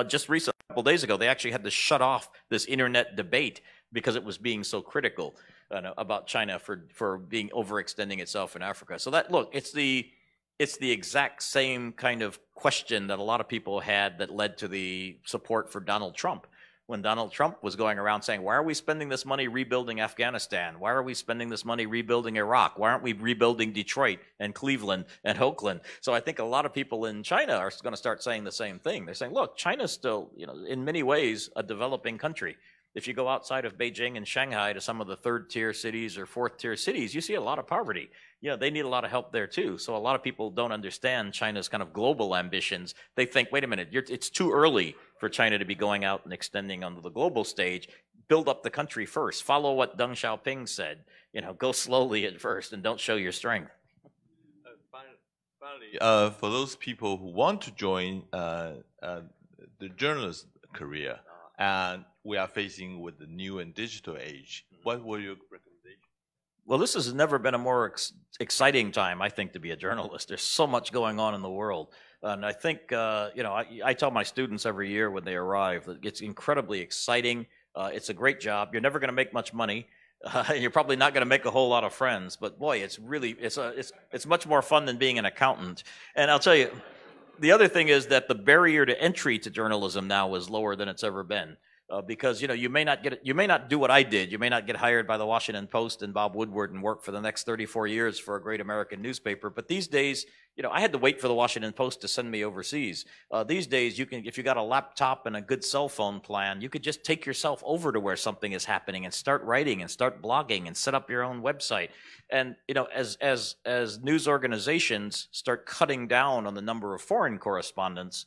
just recently, a couple days ago, they actually had to shut off this internet debate because it was being so critical about China for being overextending itself in Africa. So that, look, it's the exact same kind of question that a lot of people had that led to the support for Donald Trump. When Donald Trump was going around saying, why are we spending this money rebuilding Afghanistan? Why are we spending this money rebuilding Iraq? Why aren't we rebuilding Detroit and Cleveland and Oakland? So I think a lot of people in China are going to start saying the same thing. They're saying, look, China's still, you know, in many ways a developing country. If you go outside of Beijing and Shanghai to some of the 3rd-tier cities or 4th-tier cities, you see a lot of poverty. You know, they need a lot of help there too. So a lot of people don't understand China's kind of global ambitions. They think, wait a minute, it's too early for China to be going out and extending onto the global stage. Build up the country first. Follow what Deng Xiaoping said. You know, go slowly at first and don't show your strength. Finally, for those people who want to join the journalist career, and we are facing with the new and digital age, what were your recommendations? Well, this has never been a more exciting time, I think, to be a journalist. There's so much going on in the world. And I think, you know, I tell my students every year when they arrive that it's incredibly exciting. It's a great job. You're never going to make much money. You're probably not going to make a whole lot of friends. But boy, it's really, it's much more fun than being an accountant. And I'll tell you, the other thing is that the barrier to entry to journalism now is lower than it's ever been. Because, you know, you may not do what I did. You may not get hired by the Washington Post and Bob Woodward and work for the next 34 years for a great American newspaper. But these days, you know, I had to wait for the Washington Post to send me overseas. These days, you can, if you got a laptop and a good cell phone plan, you could just take yourself over to where something is happening and start writing and start blogging and set up your own website. And, you know, as news organizations start cutting down on the number of foreign correspondents,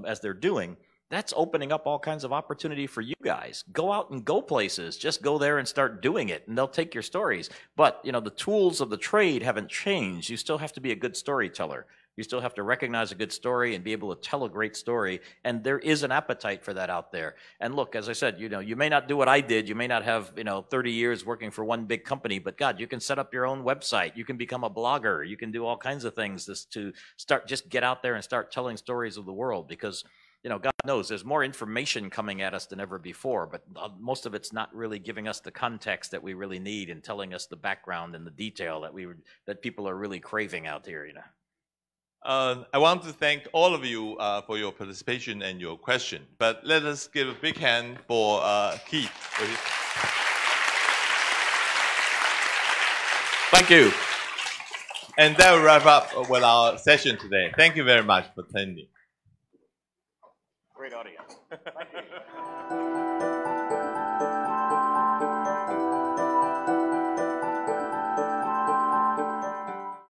as they're doing, that's opening up all kinds of opportunity for you guys. Go out and go places. Just go there and start doing it, and they'll take your stories. But, you know, the tools of the trade haven't changed. You still have to be a good storyteller. You still have to recognize a good story and be able to tell a great story. And there is an appetite for that out there. And look, as I said, you know, you may not do what I did. You may not have, you know, 30 years working for one big company, but God, you can set up your own website. You can become a blogger. You can do all kinds of things to start, just get out there and start telling stories of the world, because, you know, God knows there's more information coming at us than ever before, but most of it's not really giving us the context that we really need and telling us the background and the detail that people are really craving out here, you know. I want to thank all of you for your participation and your question. But let us give a big hand for Keith. Thank you. And that will wrap up with our session today. Thank you very much for attending. Great audience. Thank you.